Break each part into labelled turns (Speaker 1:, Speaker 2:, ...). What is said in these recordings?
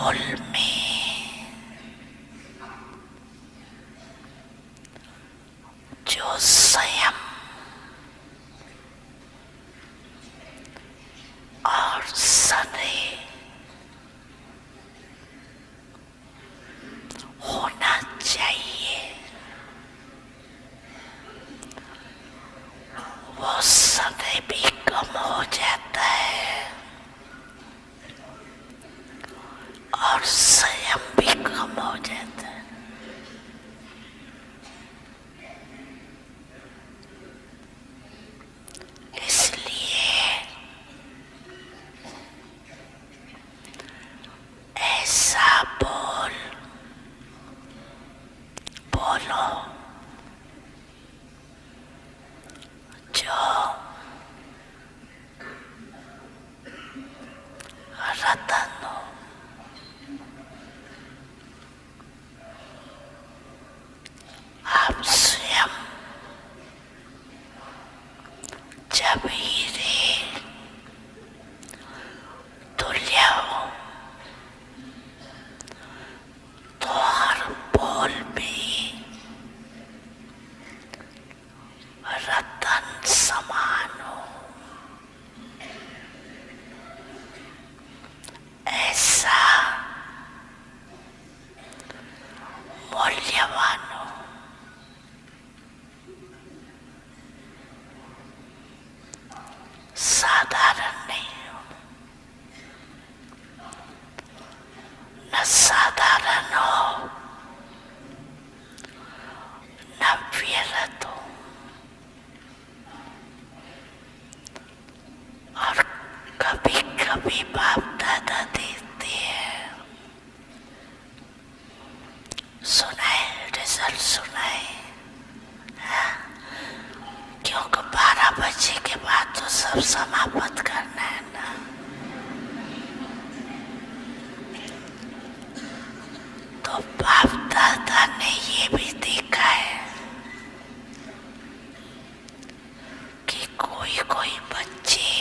Speaker 1: बोल में जो संयम और सने होना चाहिए, वो सने भी कम हो जाता है और संयम भी कम हो जाता है। इसलिए ऐसा बोलो जो रतन हो। आप स्वयं जब हीरे तुल्य हो तो हर बोल भी रतन समान हो। ऐसा मूल्यवान हो। साधारण नहीं हो, न साधारण हो न व्यर्थ हो। और कभी कभी बाप दादा देते हैं, सुनाए रिजल्ट सुनाए, क्योंकि 12 बजे के बाद तो सब समाप्त करना है ना। तो बाप दादा ने ये भी देखा है कि कोई कोई बच्चे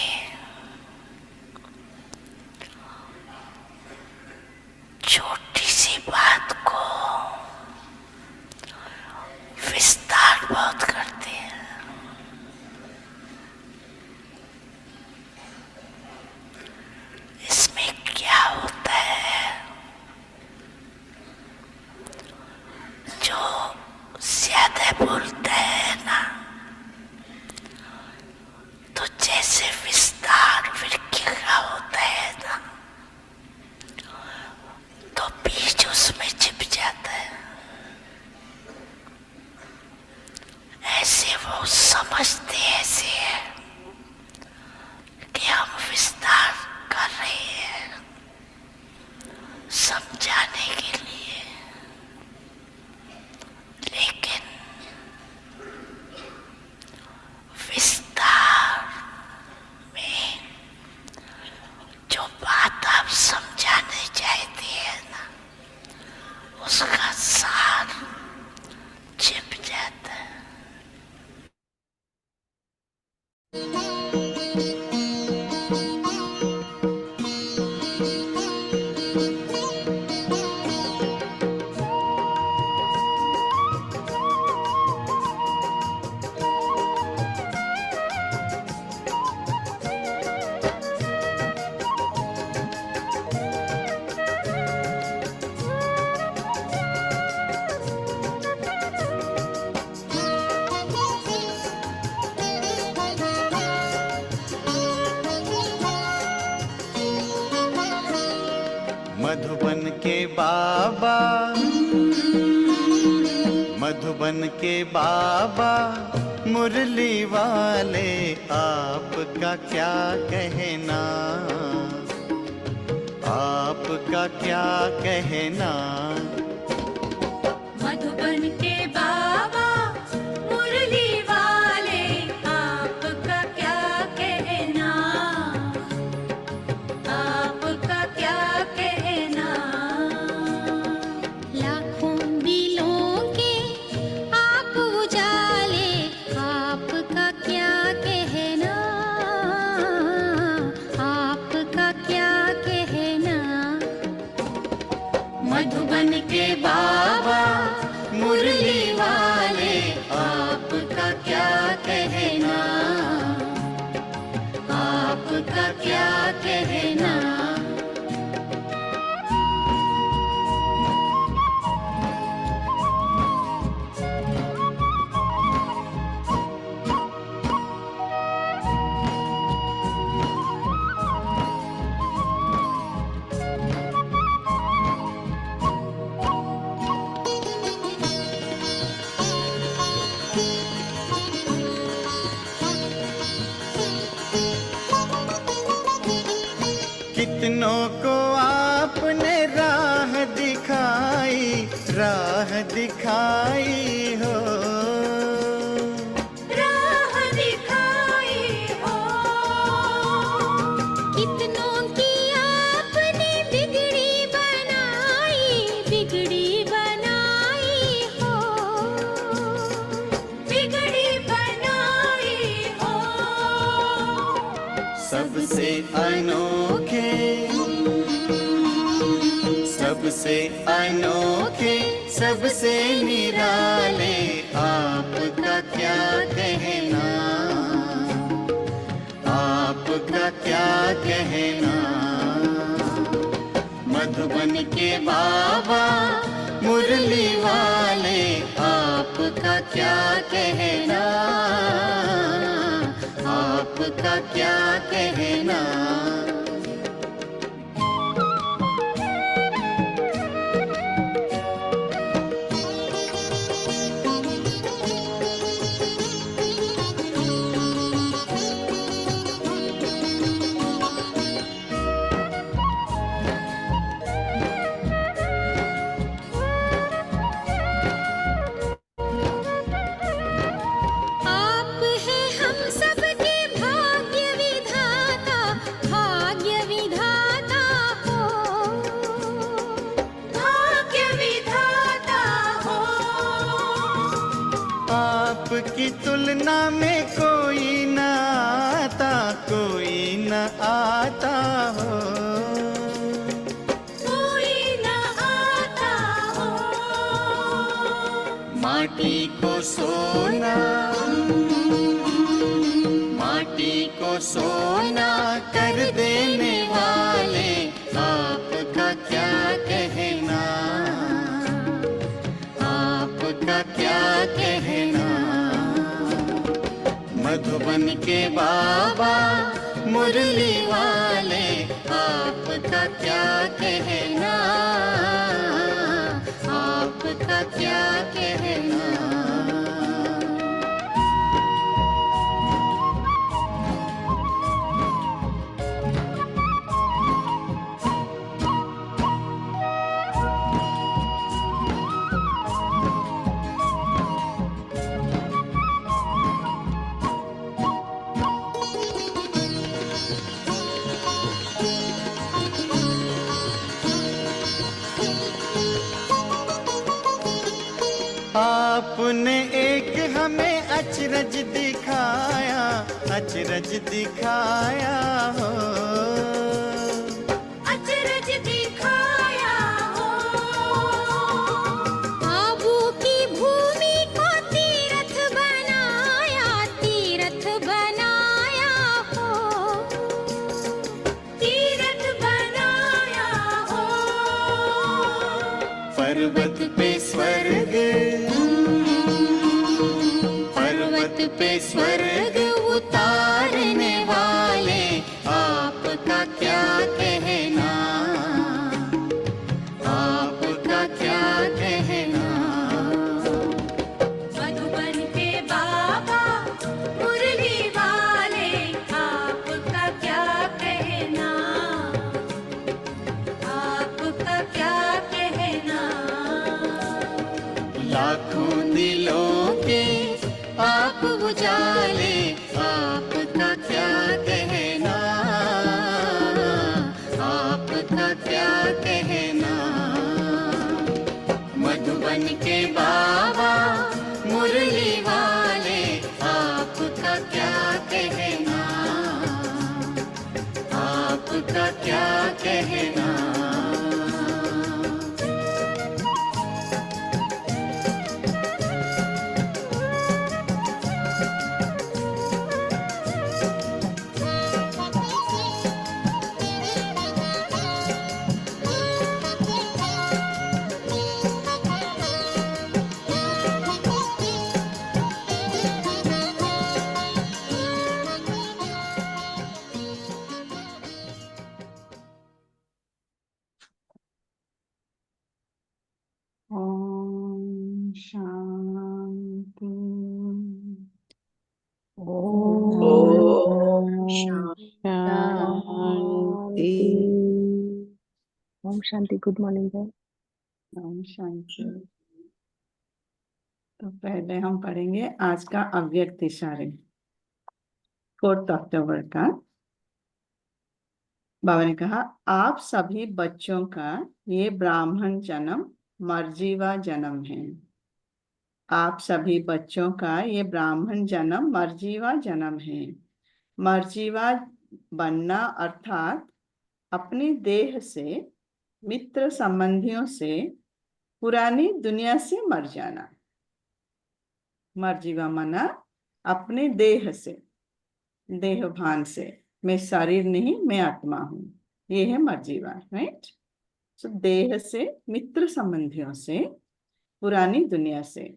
Speaker 1: छोटी सी बात को विस्तार बहुत करते हैं। इसमें क्या होता है, जो ज्यादा बोलता है ना, तो जैसे विस्तार वृक्ष का होता है ना, तो बीज उसमें छिप जाता है। ऐसे वो समझते ऐसे है कि हम विस्तार कर रहे हैं समझाने के लिए, लेकिन विस्तार में जो बात आप समझाने चाहते हैं ना, उसका सार छिप जाता है।
Speaker 2: मधुबन के बाबा, मधुबन के बाबा मुरली वाले, आपका क्या कहना, आपका क्या कहना।
Speaker 3: मधुबन के बाबा मुरली वाले, आपका क्या कहना, आपका क्या कहना। लाखों दिलों के आप उजाले, आपका क्या कहना, आपका क्या कहना।
Speaker 2: कितनों को आपने राह दिखाई हो।
Speaker 3: राह दिखाई हो। कितनों की आपने बिगड़ी बनाई हो। बिगड़ी बनाई हो।
Speaker 2: सबसे अनोखे सबसे निराले आपका क्या कहना, आपका क्या कहना। मधुबन के बाबा मुरली वाले आपका क्या कहना, आपका क्या कहना।
Speaker 3: आप हैं हम सबके भाग्य विधाता हो। भाग्य विधाता हो।
Speaker 2: आपकी तुलना में कोई न आता हो।
Speaker 3: कोई न आता हो।
Speaker 2: माटी को सोना कर देने वाले आपका क्या कहना, आपका क्या कहना। मधुबन के बाबा मुरली वाले आपका क्या कहना, आपका क्या कहना। आपने एक हमें अचरज दिखाया हो।
Speaker 3: अचरज दिखाया हो। आबू की भूमि को तीर्थ बनाया हो। तीर्थ बनाया हो।
Speaker 2: पर्वत पे स्वर्ग उतारने वाले आपका क्या कहना, आपका क्या कहना।
Speaker 3: मधुबन के बाबा मुरली वाले आपका क्या कहना, आपका क्या कहना।
Speaker 2: लाखों दिलों के आप उजाले आपका क्या कहना, आपका क्या कहना। मधुबन के बाबा मुरली वाले आपका क्या कहना, आपका क्या कहना।
Speaker 4: ओम शांति।
Speaker 5: ओम शांति। ओम शांति। Good morning sir.
Speaker 4: ओम शांति। तो पहले हम पढ़ेंगे आज का अव्यक्त इशारे, 4 अक्टूबर का। बाबा ने कहा, आप सभी बच्चों का ये ब्राह्मण जन्म मर्जीवा जन्म है। आप सभी बच्चों का ये ब्राह्मण जन्म मर्जीवा जन्म है। मर्जीवा बनना अर्थात अपनी देह से, मित्र संबंधियों से, पुरानी दुनिया से मर जाना। मर्जीवा माना अपने देह से, देह भान से, मैं शरीर नहीं मैं आत्मा हूं, ये है मर्जीवा, राइट। तो देह से, मित्र संबंधियों से, पुरानी दुनिया से।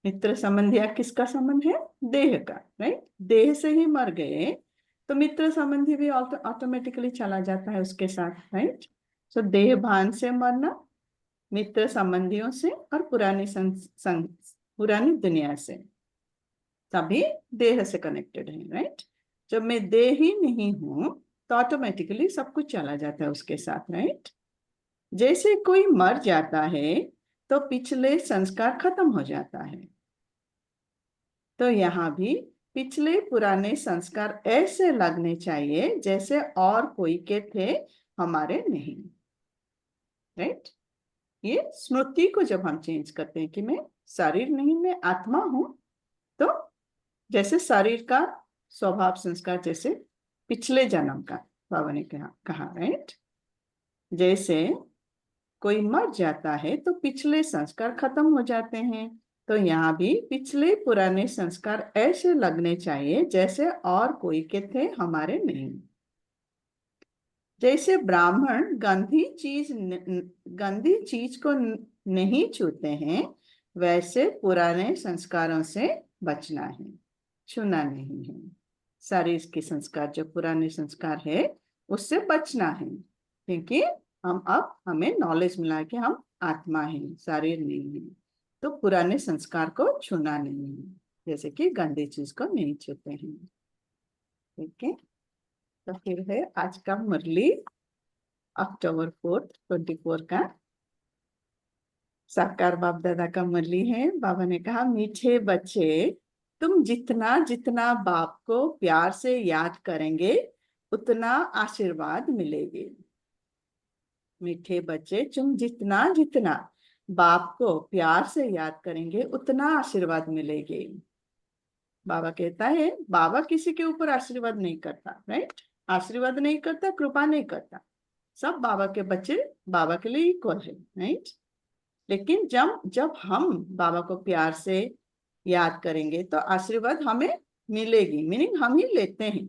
Speaker 4: मित्र संबंधिया किसका संबंध है? देह का, राइट। देह से ही मर गए तो मित्र संबंधी भी ऑटोमेटिकली चला जाता है उसके साथ, राइट। सो देह भान से मरना, मित्र संबंधियों से और पुरानी दुनिया से, सभी देह से कनेक्टेड है, राइट। जब मैं देह ही नहीं हूं तो ऑटोमेटिकली सब कुछ चला जाता है उसके साथ, राइट। जैसे कोई मर जाता है तो पिछले संस्कार खत्म हो जाता है, तो यहाँ भी पिछले पुराने संस्कार ऐसे लगने चाहिए जैसे और कोई के थे, हमारे नहीं, राइट। ये स्मृति को जब हम चेंज करते हैं कि मैं शरीर नहीं मैं आत्मा हूं, तो जैसे शरीर का स्वभाव संस्कार जैसे पिछले जन्म का बाबा ने कहा, राइट। जैसे कोई मर जाता है तो पिछले संस्कार खत्म हो जाते हैं, तो यहाँ भी पिछले पुराने संस्कार ऐसे लगने चाहिए जैसे और कोई के थे, हमारे नहीं। जैसे ब्राह्मण गंदी चीज को नहीं छूते हैं, वैसे पुराने संस्कारों से बचना है, छूना नहीं है। शरीर के संस्कार जो पुराने संस्कार है उससे बचना है, क्योंकि हमें नॉलेज मिला कि हम आत्मा हैं, शरीर नहीं है। तो पुराने संस्कार को छूना नहीं है, जैसे कि गंदी चीज को नहीं छूते हैं, ठीक है। तो फिर है आज का मुरली, अक्टूबर 4, 24 का साकार बाप दादा का मुरली है। बाबा ने कहा, मीठे बच्चे, तुम जितना जितना बाप को प्यार से याद करेंगे उतना आशीर्वाद मिलेगी। मीठे बच्चे, तुम जितना जितना बाप को प्यार से याद करेंगे उतना आशीर्वाद मिलेगी। बाबा कहता है, बाबा किसी के ऊपर आशीर्वाद नहीं करता, राइट। आशीर्वाद नहीं करता, कृपा नहीं करता, सब बाबा के बच्चे बाबा के लिए इक्वल है, राइट। लेकिन जब हम बाबा को प्यार से याद करेंगे तो आशीर्वाद हमें मिलेगी, मीनिंग हम ही लेते हैं,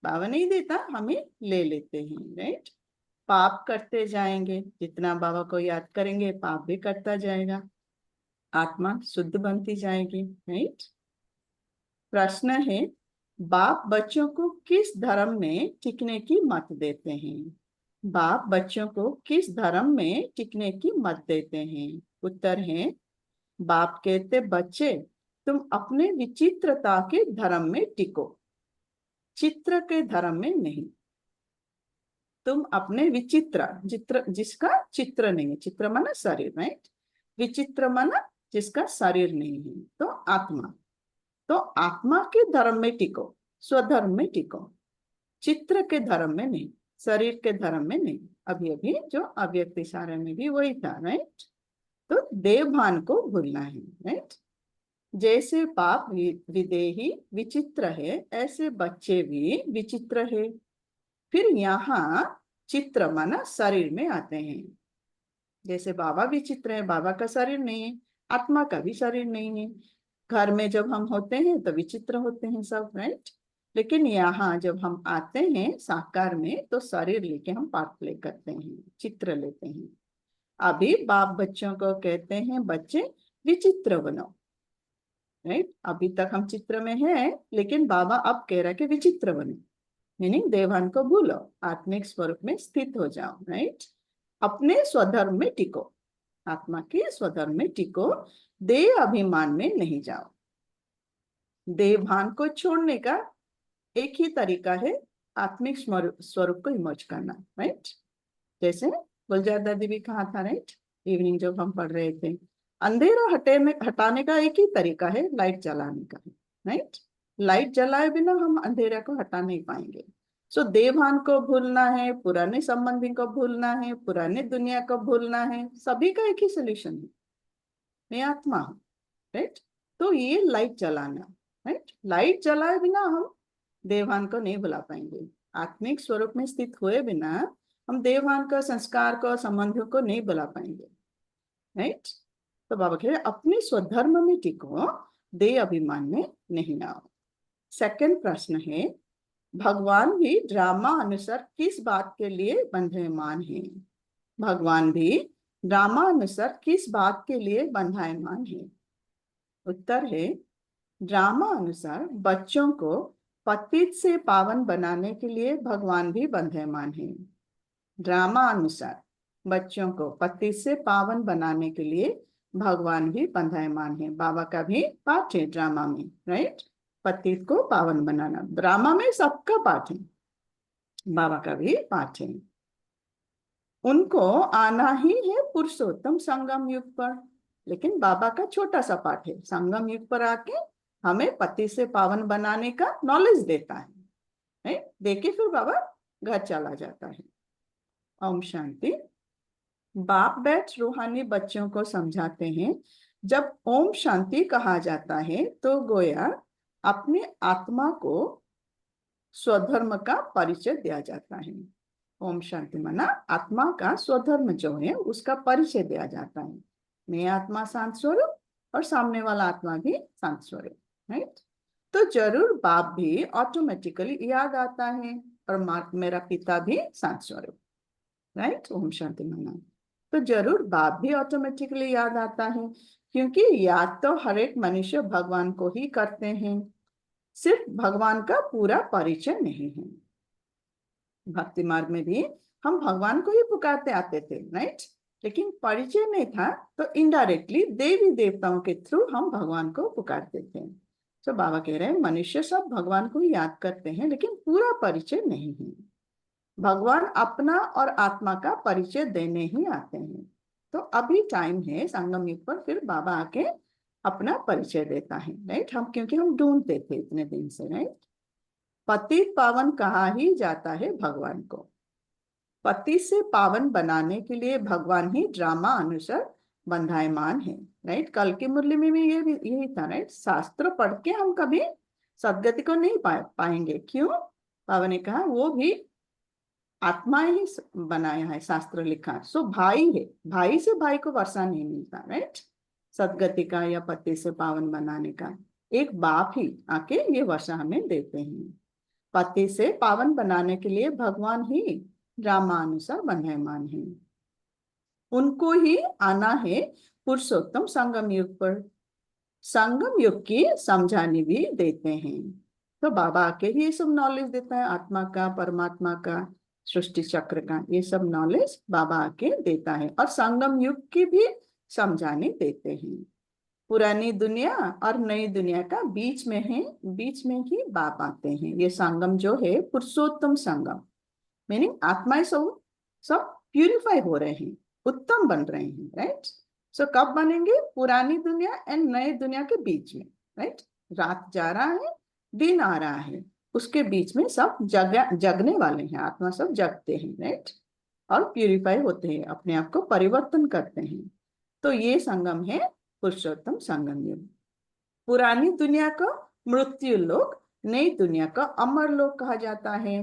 Speaker 4: बाबा नहीं देता, हम ही ले लेते हैं, राइट। पाप करते जाएंगे, जितना बाबा को याद करेंगे पाप भी करता जाएगा, आत्मा शुद्ध बनती जाएगी, राइट। प्रश्न है, बाप बच्चों को किस धर्म में टिकने की मत देते हैं? बाप बच्चों को किस धर्म में टिकने की मत देते हैं? उत्तर है, बाप कहते, बच्चे तुम अपने विचित्रता के धर्म में टिको, चित्र के धर्म में नहीं। तुम अपने विचित्र जिसका चित्र नहीं है, चित्र माना शरीर, राइट। विचित्र माना जिसका शरीर नहीं है, तो आत्मा। तो आत्मा के धर्म में टिको, स्वधर्म में टिको, चित्र के धर्म में नहीं, शरीर के धर्म में नहीं। अभी अभी जो अव्यक्त इशारे में भी वही था, राइट। तो देवभान को भूलना है, राइट। जैसे बाप विदेही विचित्र है, ऐसे बच्चे भी विचित्र है। फिर यहाँ चित्र माना शरीर में आते हैं। जैसे बाबा विचित्र है, बाबा का शरीर नहीं है, आत्मा का भी शरीर नहीं है। घर में जब हम होते हैं तो विचित्र होते हैं सब, राइट। लेकिन यहाँ जब हम आते हैं साकार में तो शरीर लेके हम पार्ट प्ले करते हैं, चित्र लेते हैं। अभी बाप बच्चों को कहते हैं, बच्चे विचित्र बनो, राइट। अभी तक हम चित्र में हैं, लेकिन बाबा अब कह रहा है कि विचित्र बनो, मीनिंग देवान को भूलो, आत्मिक स्वरूप में स्थित हो जाओ, राइट। अपने स्वधर्म में टिको, आत्मा के स्वधर्म में टिको, देह अभिमान में नहीं जाओ। देवभान को छोड़ने का एक ही तरीका है, आत्मिक स्वरूप को इमर्ज करना, राइट। जैसे गुलजार दादी भी कहा था, राइट, इवनिंग जब हम पढ़ रहे थे। अंधेरा हटाने का एक ही तरीका है, लाइट जलाने का, राइट। लाइट जलाए बिना हम अंधेरा को हटा नहीं पाएंगे। सो देवान को भूलना है, पुराने संबंधी को भूलना है, पुराने दुनिया को भूलना है, सभी का एक ही सोल्यूशन है, मैं आत्मा हूँ, राइट। तो ये लाइट जलाना, राइट। लाइट जलाए बिना हम देवान को नहीं भुला पाएंगे। आत्मिक स्वरूप में स्थित हुए बिना हम देवान का, संस्कार को, संबंधों को नहीं भुला पाएंगे, राइट। तो बाबा कह रहे अपने स्वधर्म में टिको, दे अभिमान में नहीं आओ। सेकंड प्रश्न है, भगवान भी ड्रामा अनुसार किस बात के लिए बंधेमान है? भगवान भी ड्रामा अनुसार किस बात के लिए बंधायमान है? उत्तर है, ड्रामा अनुसार बच्चों को पतित से पावन बनाने के लिए भगवान भी बंधेमान है। ड्रामा अनुसार बच्चों को पतित से पावन बनाने के लिए भगवान भी बंधेमान है। बाबा का भी पाठ है ड्रामा में, राइट, पतित को पावन बनाना। ड्रामा में सबका पाठ है, बाबा का भी पाठ है। उनको आना ही है पुरुषोत्तम संगम युग पर, लेकिन बाबा का छोटा सा पाठ है, संगम युग पर आके हमें पति से पावन बनाने का नॉलेज देता है, देके फिर बाबा घर चला जाता है। ओम शांति। बाप बैठ रूहानी बच्चों को समझाते हैं, जब ओम शांति कहा जाता है तो गोया अपने आत्मा को स्वधर्म का परिचय दिया जाता है। ओम शांति माना आत्मा का स्वधर्म जो है उसका परिचय दिया जाता है। मैं आत्मा शांत स्वरूप और सामने वाला आत्मा भी शांत स्वरूप, राइट। तो जरूर बाप भी ऑटोमेटिकली याद आता है, और मेरा पिता भी शांत स्वरूप, राइट। ओम शांति माना तो जरूर बाप भी ऑटोमेटिकली याद आता है, क्योंकि याद तो हर एक मनुष्य भगवान को ही करते हैं, सिर्फ भगवान का पूरा परिचय नहीं है। भक्ति मार्ग में भी हम भगवान को ही पुकारते आते थे, राइट, लेकिन परिचय नहीं था तो इनडायरेक्टली देवी देवताओं के थ्रू हम भगवान को पुकारते थे। तो बाबा कह रहे हैं मनुष्य सब भगवान को ही याद करते हैं, लेकिन पूरा परिचय नहीं है। भगवान अपना और आत्मा का परिचय देने ही आते हैं। तो अभी टाइम है संगम युग पर, फिर बाबा आके अपना परिचय देता है, राइट। हम क्योंकि हम ढूंढते थे इतने दिन से, राइट। पतित पावन कहा ही जाता है भगवान को। पति से पावन बनाने के लिए भगवान ही ड्रामा अनुसार बंधायमान है, राइट। कल की मुरली में भी यही था, राइट। शास्त्र पढ़ के हम कभी सदगति को नहीं पाएंगे। क्यों? बाबा ने कहा वो भी आत्मा ही बनाया है, शास्त्र लिखा। सो भाई है, भाई से भाई को वर्षा नहीं मिलता, राइट, सदगति का या पति से पावन बनाने का। एक बाप ही आके ये वर्षा हमें देते हैं। पति से पावन बनाने के लिए भगवान ही ड्रामानुसार बंधेमान है। उनको ही आना है पुरुषोत्तम संगम युग पर। संगम युग की समझानी भी देते हैं। तो बाबा आके ही ये सब नॉलेज देता है, आत्मा का, परमात्मा का, सृष्टि चक्र का, ये सब नॉलेज बाबा आके देता है। और संगम युग की भी समझाने देते हैं। पुरानी दुनिया और नई दुनिया का बीच में है, बीच में ही बाप आते हैं। ये संगम जो है पुरुषोत्तम संगम, मीनिंग आत्माएं सब प्यूरिफाई हो रहे हैं, उत्तम बन रहे हैं, राइट। सो कब बनेंगे? पुरानी दुनिया एंड नई दुनिया के बीच में, राइट। रात जा रहा है, दिन आ रहा है, उसके बीच में सब जगने वाले हैं, आत्मा सब जगते हैं, राइट, और प्यूरिफाई होते हैं, अपने आप को परिवर्तन करते हैं। तो ये संगम है पुरुषोत्तम संगम युग। पुरानी दुनिया को मृत्यु लोक, नई दुनिया को अमर लोक कहा जाता है।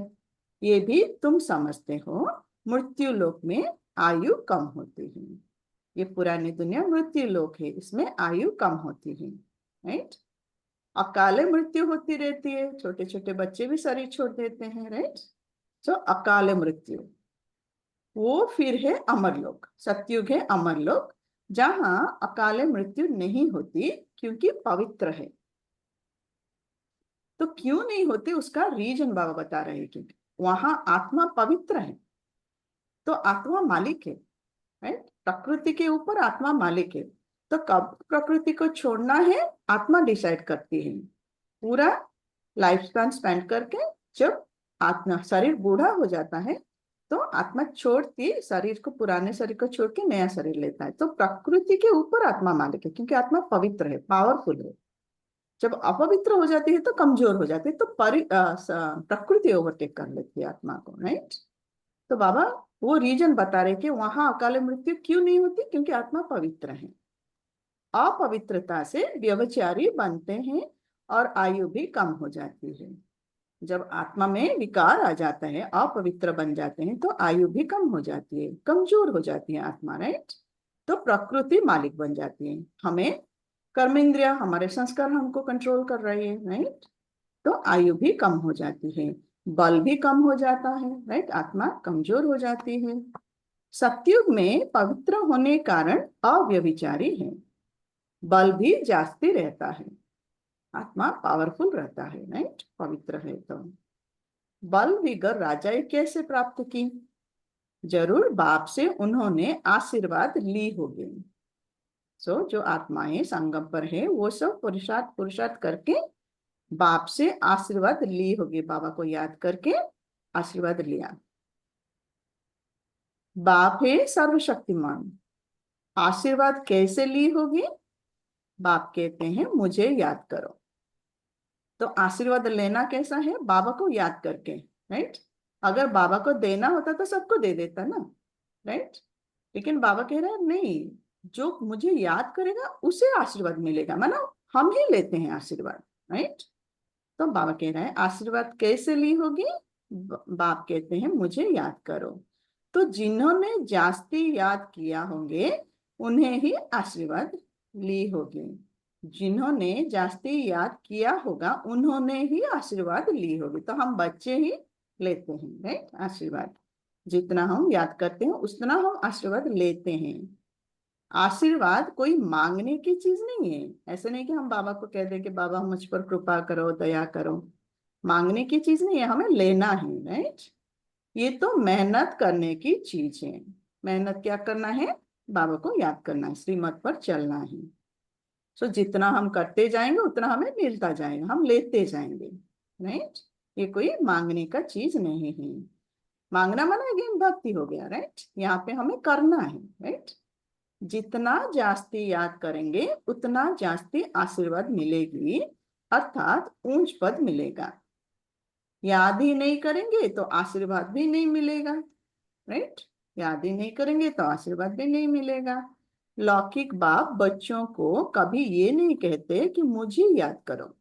Speaker 4: ये भी तुम समझते हो, मृत्यु लोक में आयु कम होती है। ये पुरानी दुनिया मृत्यु लोक है, इसमें आयु कम होती है, राइट। अकाले मृत्यु होती रहती है, छोटे छोटे बच्चे भी शरीर छोड़ देते हैं, राइट। तो अकाले मृत्यु वो फिर है अमरलोक, सतयुग है अमरलोक, जहां अकाले मृत्यु नहीं होती, क्योंकि पवित्र है। तो क्यों नहीं होती उसका रीजन बाबा बता रहे हैं, क्योंकि वहां आत्मा पवित्र है, तो आत्मा मालिक है, राइट। प्रकृति के ऊपर आत्मा मालिक है। तो कब प्रकृति को छोड़ना है आत्मा डिसाइड करती है। पूरा लाइफ स्पैन स्पेंड करके जब आत्मा शरीर बूढ़ा हो जाता है तो आत्मा छोड़ती शरीर को, पुराने शरीर को छोड़ के नया शरीर लेता है। तो प्रकृति के ऊपर आत्मा मालिक है, क्योंकि आत्मा पवित्र है, पावरफुल है। जब अपवित्र हो जाती है तो कमजोर हो जाती है, तो प्रकृति ओवरटेक कर लेती है आत्मा को, राइट। तो बाबा वो रीजन बता रहे कि वहां अकाल मृत्यु क्यों नहीं होती, क्योंकि आत्मा पवित्र है। अपवित्रता से व्यभिचारी बनते हैं और आयु भी कम हो जाती है। जब आत्मा में विकार आ जाता है, अपवित्र बन जाते हैं, तो आयु भी कम हो जाती है, कमजोर हो जाती है आत्मा, राइट। तो प्रकृति मालिक बन जाती है, हमें कर्म इंद्रिया, हमारे संस्कार हमको कंट्रोल कर रही है, राइट। तो आयु भी कम हो जाती है, बल भी कम हो जाता है, राइट। आत्मा कमजोर हो जाती है। सतयुग में पवित्र होने कारण अव्यभिचारी है, बल भी जास्ती रहता है, आत्मा पावरफुल रहता है, राइट, पवित्र है। तो बल विगर राजाएं कैसे प्राप्त की? जरूर बाप से उन्होंने आशीर्वाद ली होगी। सो जो आत्माएं संगम पर है वो सब पुरुषार्थ करके बाप से आशीर्वाद ली होगी, बाबा को याद करके आशीर्वाद लिया। बाप है सर्वशक्तिमान, आशीर्वाद कैसे ली होगी? बाप कहते हैं मुझे याद करो। तो आशीर्वाद लेना कैसा है? बाबा को याद करके, राइट। अगर बाबा को देना होता तो सबको दे देता ना, राइट। लेकिन बाबा कह रहे हैं नहीं, जो मुझे याद करेगा उसे आशीर्वाद मिलेगा, मतलब हम ही लेते हैं आशीर्वाद, राइट। तो बाबा कह रहे हैं आशीर्वाद कैसे ली होगी? बाप कहते हैं मुझे याद करो। तो जिन्होंने जास्ती याद किया होंगे उन्हें ही आशीर्वाद ली होगी, जिन्होंने जास्ती याद किया होगा उन्होंने ही आशीर्वाद ली होगी। तो हम बच्चे ही लेते हैं, राइट, आशीर्वाद। जितना हम याद करते हैं उतना हम आशीर्वाद लेते हैं। आशीर्वाद कोई मांगने की चीज नहीं है। ऐसे नहीं कि हम बाबा को कह दें कि बाबा मुझ पर कृपा करो, दया करो। मांगने की चीज नहीं है, हमें लेना है, राइट। ये तो मेहनत करने की चीज है। मेहनत क्या करना है? बाबा को याद करना है, श्रीमत पर चलना है। सो जितना हम करते जाएंगे उतना हमें मिलता जाएगा, हम लेते जाएंगे, राइट। ये कोई मांगने का चीज नहीं है। मांगना माना अगेन भक्ति हो गया, राइट। यहाँ पे हमें करना है, राइट। जितना जास्ती याद करेंगे उतना जास्ती आशीर्वाद मिलेगी, अर्थात ऊंच पद मिलेगा। याद ही नहीं करेंगे तो आशीर्वाद भी नहीं मिलेगा, राइट। याद ही नहीं करेंगे तो आशीर्वाद भी नहीं मिलेगा। लौकिक बाप बच्चों को कभी ये नहीं कहते कि मुझे याद करो।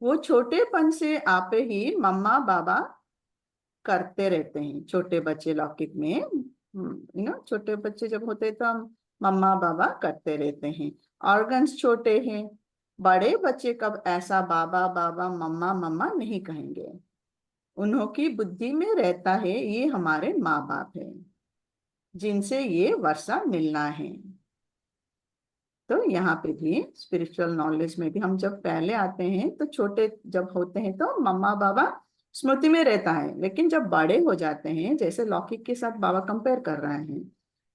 Speaker 4: वो छोटेपन से आप ही मम्मा बाबा करते रहते हैं। छोटे बच्चे लौकिक में छोटे बच्चे जब होते तो हम मम्मा बाबा करते रहते हैं। ऑर्गन्स छोटे हैं। बड़े बच्चे कब ऐसा बाबा बाबा मम्मा मम्मा नहीं कहेंगे। उन्हों की बुद्धि में रहता है ये हमारे माँ बाप है जिनसे ये वर्षा मिलना है। तो यहाँ पे भी स्पिरिचुअल नॉलेज में भी हम जब पहले आते हैं तो छोटे जब होते हैं तो मम्मा बाबा स्मृति में रहता है, लेकिन जब बड़े हो जाते हैं, जैसे लौकिक के साथ बाबा कंपेयर कर रहे हैं,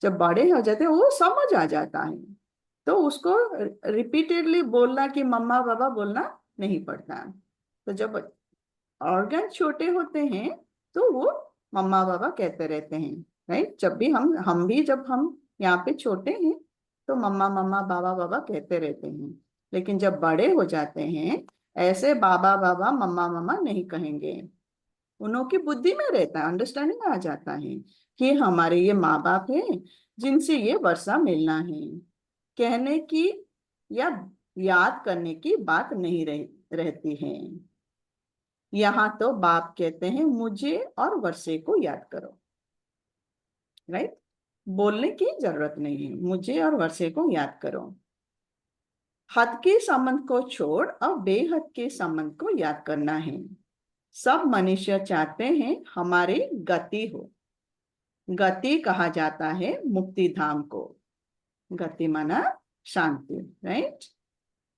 Speaker 4: जब बड़े हो जाते हैं वो समझ आ जाता है, तो उसको रिपीटेडली बोलना कि मम्मा बाबा बोलना नहीं पड़ता। तो जब ऑर्गन छोटे होते हैं तो वो मम्मा बाबा कहते रहते हैं, राइट। जब भी हम भी जब हम यहाँ पे छोटे हैं तो मम्मा मम्मा बाबा बाबा कहते रहते हैं, लेकिन जब बड़े हो जाते हैं ऐसे बाबा बाबा मम्मा मम्मा नहीं कहेंगे। उन्हों की बुद्धि में रहता है, अंडरस्टैंडिंग आ जाता है कि हमारे ये माँ बाप हैं जिनसे ये वर्षा मिलना है। कहने की या याद करने की बात नहीं रहती है। यहाँ तो बाप कहते हैं मुझे और वर्षे को याद करो, राइट। बोलने की जरूरत नहीं है, मुझे और वर्षे को याद करो। हद के संबंध को छोड़ अब बेहद के संबंध को याद करना है। सब मनुष्य चाहते हैं हमारी गति हो। गति कहा जाता है मुक्ति धाम को। गति माना शांति, राइट।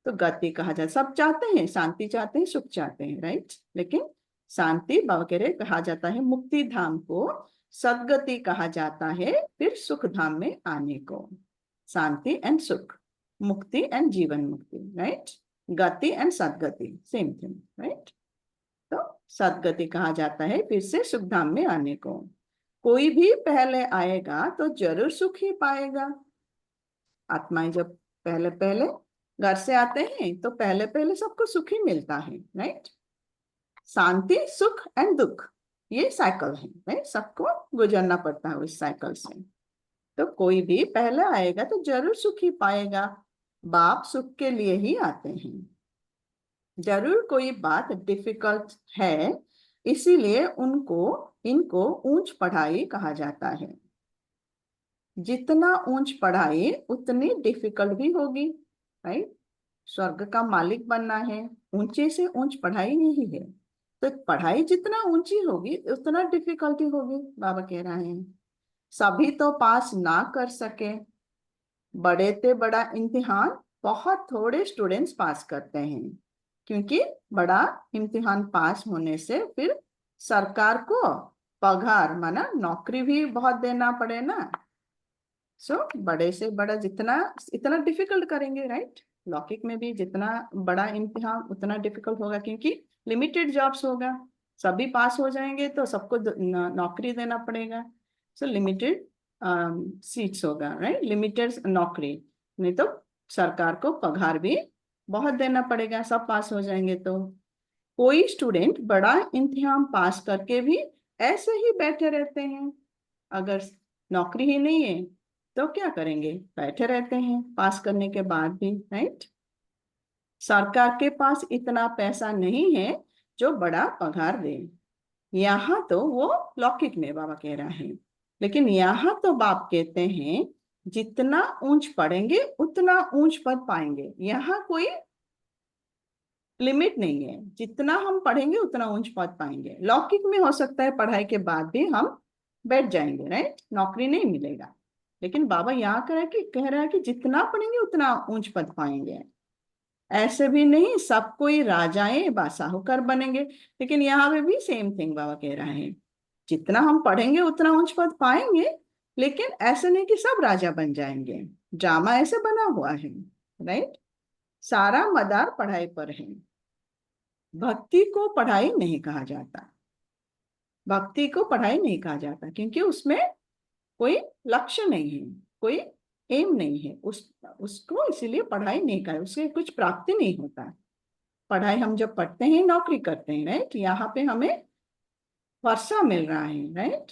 Speaker 4: तो गति कहा जाता, सब चाहते हैं, शांति चाहते हैं, सुख चाहते हैं, राइट। लेकिन शांति बाबा कह रहे कहा जाता है मुक्ति धाम को। सदगति कहा जाता है फिर सुख धाम में आने को। शांति एंड सुख, मुक्ति एंड जीवन मुक्ति, राइट। गति and Sadgati same thing, right. तो सद्गति कहा जाता है, फिर से सुखधाम में आने को। कोई भी पहले आएगा तो जरूर सुख ही पाएगा। आत्माएं जब पहले पहले घर से आते हैं तो पहले पहले सबको सुख ही मिलता है, राइट। शांति, सुख एंड दुख, ये साइकिल है, राइट। सबको गुजरना पड़ता है उस साइकिल से। तो कोई भी पहले आएगा तो जरूर सुख ही पाएगा। बाप सुख के लिए ही आते हैं। जरूर कोई बात डिफिकल्ट है, इसीलिए इनको ऊंच पढ़ाई कहा जाता है। जितना ऊंच पढ़ाई उतनी डिफिकल्ट भी होगी, राइट। स्वर्ग का मालिक बनना है, ऊंचे से ऊंच पढ़ाई नहीं है। तो पढ़ाई जितना ऊंची होगी उतना डिफिकल्टी होगी, बाबा कह रहे हैं। सभी तो पास ना कर सके। बड़े से बड़ा इम्तिहान बहुत थोड़े स्टूडेंट्स पास करते हैं, क्योंकि बड़ा इम्तिहान पास होने से फिर सरकार को पगार माना नौकरी भी बहुत देना पड़े ना। सो बड़े से बड़ा जितना इतना डिफिकल्ट करेंगे, राइट। लौकिक में भी जितना बड़ा इम्तिहान उतना डिफिकल्ट होगा, क्योंकि लिमिटेड जॉब्स होगा। सभी पास हो जाएंगे तो सबको नौकरी देना पड़ेगा। सो लिमिटेड सीट्स होगा, राइट, लिमिटेड नौकरी। नहीं तो सरकार को पगार भी बहुत देना पड़ेगा, सब पास हो जाएंगे तो। कोई स्टूडेंट बड़ा इम्तिहान पास करके भी ऐसे ही बैठे रहते हैं। अगर नौकरी ही नहीं है तो क्या करेंगे, बैठे रहते हैं पास करने के बाद भी, राइट। सरकार के पास इतना पैसा नहीं है जो बड़ा पगार दे। यहाँ तो वो लौकिक में बाबा कह रहा है, लेकिन यहाँ तो बाप कहते हैं जितना ऊंच पढ़ेंगे उतना ऊंच पद पाएंगे। यहाँ कोई लिमिट नहीं है, जितना हम पढ़ेंगे उतना ऊंच पद पाएंगे। लौकिक में हो सकता है पढ़ाई के बाद भी हम बैठ जाएंगे, राइट, नौकरी नहीं मिलेगा। लेकिन बाबा यहाँ कह रहा है कि जितना पढ़ेंगे उतना ऊंच पद पाएंगे। ऐसे भी नहीं सब कोई राजाएं साहूकार बनेंगे, लेकिन यहाँ पे भी सेम थिंग बाबा कह रहा है, जितना हम पढ़ेंगे उतना ऊंच पद पाएंगे। लेकिन ऐसे नहीं कि सब राजा बन जाएंगे। ड्रामा ऐसे बना हुआ है, राइट। सारा मदार पढ़ाई पर है। भक्ति को पढ़ाई नहीं कहा जाता। भक्ति को पढ़ाई नहीं कहा जाता क्योंकि उसमें कोई लक्ष्य नहीं है, कोई एम नहीं है। उसको इसीलिए पढ़ाई नहीं कर, उससे कुछ प्राप्ति नहीं होता। पढ़ाई हम जब पढ़ते हैं नौकरी करते हैं, राइट, यहाँ पे हमें वर्षा मिल रहा है, राइट,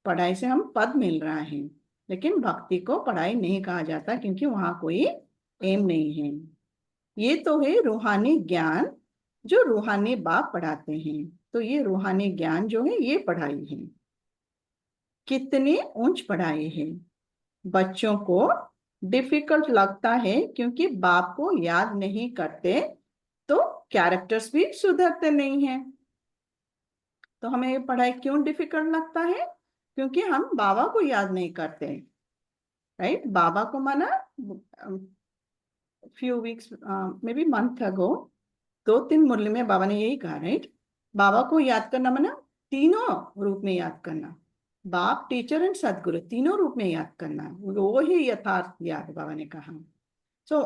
Speaker 4: पढ़ाई से हम पद मिल रहा है। लेकिन भक्ति को पढ़ाई नहीं कहा जाता क्योंकि वहां कोई एम नहीं है। ये तो है रूहानी ज्ञान जो रूहानी बाप पढ़ाते हैं। तो ये रूहानी ज्ञान जो है ये पढ़ाई है। कितनी ऊंच पढ़ाई है। बच्चों को डिफिकल्ट लगता है क्योंकि बाप को याद नहीं करते तो कैरेक्टर्स भी सुधरते नहीं हैं। तो हमें ये पढ़ाई क्यों डिफिकल्ट लगता है, क्योंकि हम बाबा को याद नहीं करते, राइट। बाबा को माना few weeks may be month ago 2-3 मुरली में बाबा ने यही कहा, राइट। बाबा को याद करना माना तीनों रूप में याद करना। बाप, टीचर एंड सदगुरु तीनों रूप में याद करना, वो ही यथार्थ याद बाबा ने कहा। सो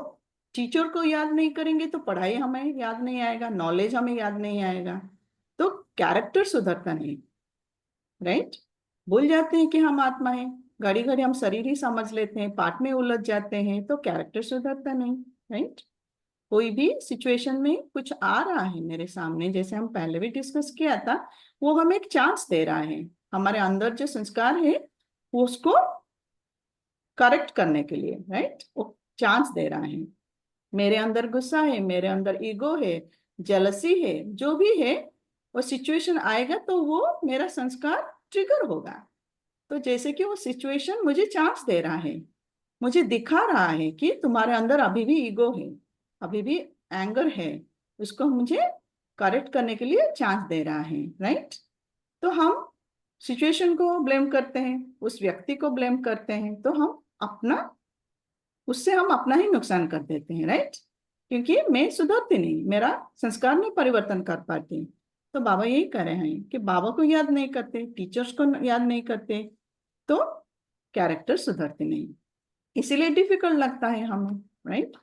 Speaker 4: टीचर को याद नहीं करेंगे तो पढ़ाई हमें याद नहीं आएगा, नॉलेज हमें याद नहीं आएगा, तो कैरेक्टर सुधरता नहीं, राइट। भूल जाते हैं कि हम आत्मा है, घड़ी घड़ी हम शरीर ही समझ लेते हैं, पाठ में उलझ जाते हैं, तो कैरेक्टर सुधरता नहीं, राइट। कोई भी सिचुएशन में कुछ आ रहा है मेरे सामने, जैसे हम पहले भी डिस्कस किया था, वो हमें एक चांस दे रहा है। हमारे अंदर जो संस्कार है वो उसको करेक्ट करने के लिए, राइट, वो चांस दे रहा है। मेरे अंदर गुस्सा है, मेरे अंदर ईगो है, जेलसी है, जो भी है, वो सिचुएशन आएगा तो वो मेरा संस्कार ट्रिगर होगा। तो जैसे कि वो सिचुएशन मुझे चांस दे रहा है, मुझे दिखा रहा है कि तुम्हारे अंदर अभी भी ईगो है, अभी भी एंगर है, उसको मुझे करेक्ट करने के लिए चांस दे रहा है, राइट। तो हम सिचुएशन को ब्लेम करते हैं, उस व्यक्ति को ब्लेम करते हैं, तो उससे हम अपना ही नुकसान कर देते हैं, राइट, क्योंकि मैं सुधरती नहीं, मेरा संस्कार नहीं परिवर्तन कर पाती। तो बाबा यही कह रहे हैं कि बाबा को याद नहीं करते, टीचर्स को याद नहीं करते, तो कैरेक्टर सुधरते नहीं, इसीलिए डिफिकल्ट लगता है हमें, राइट।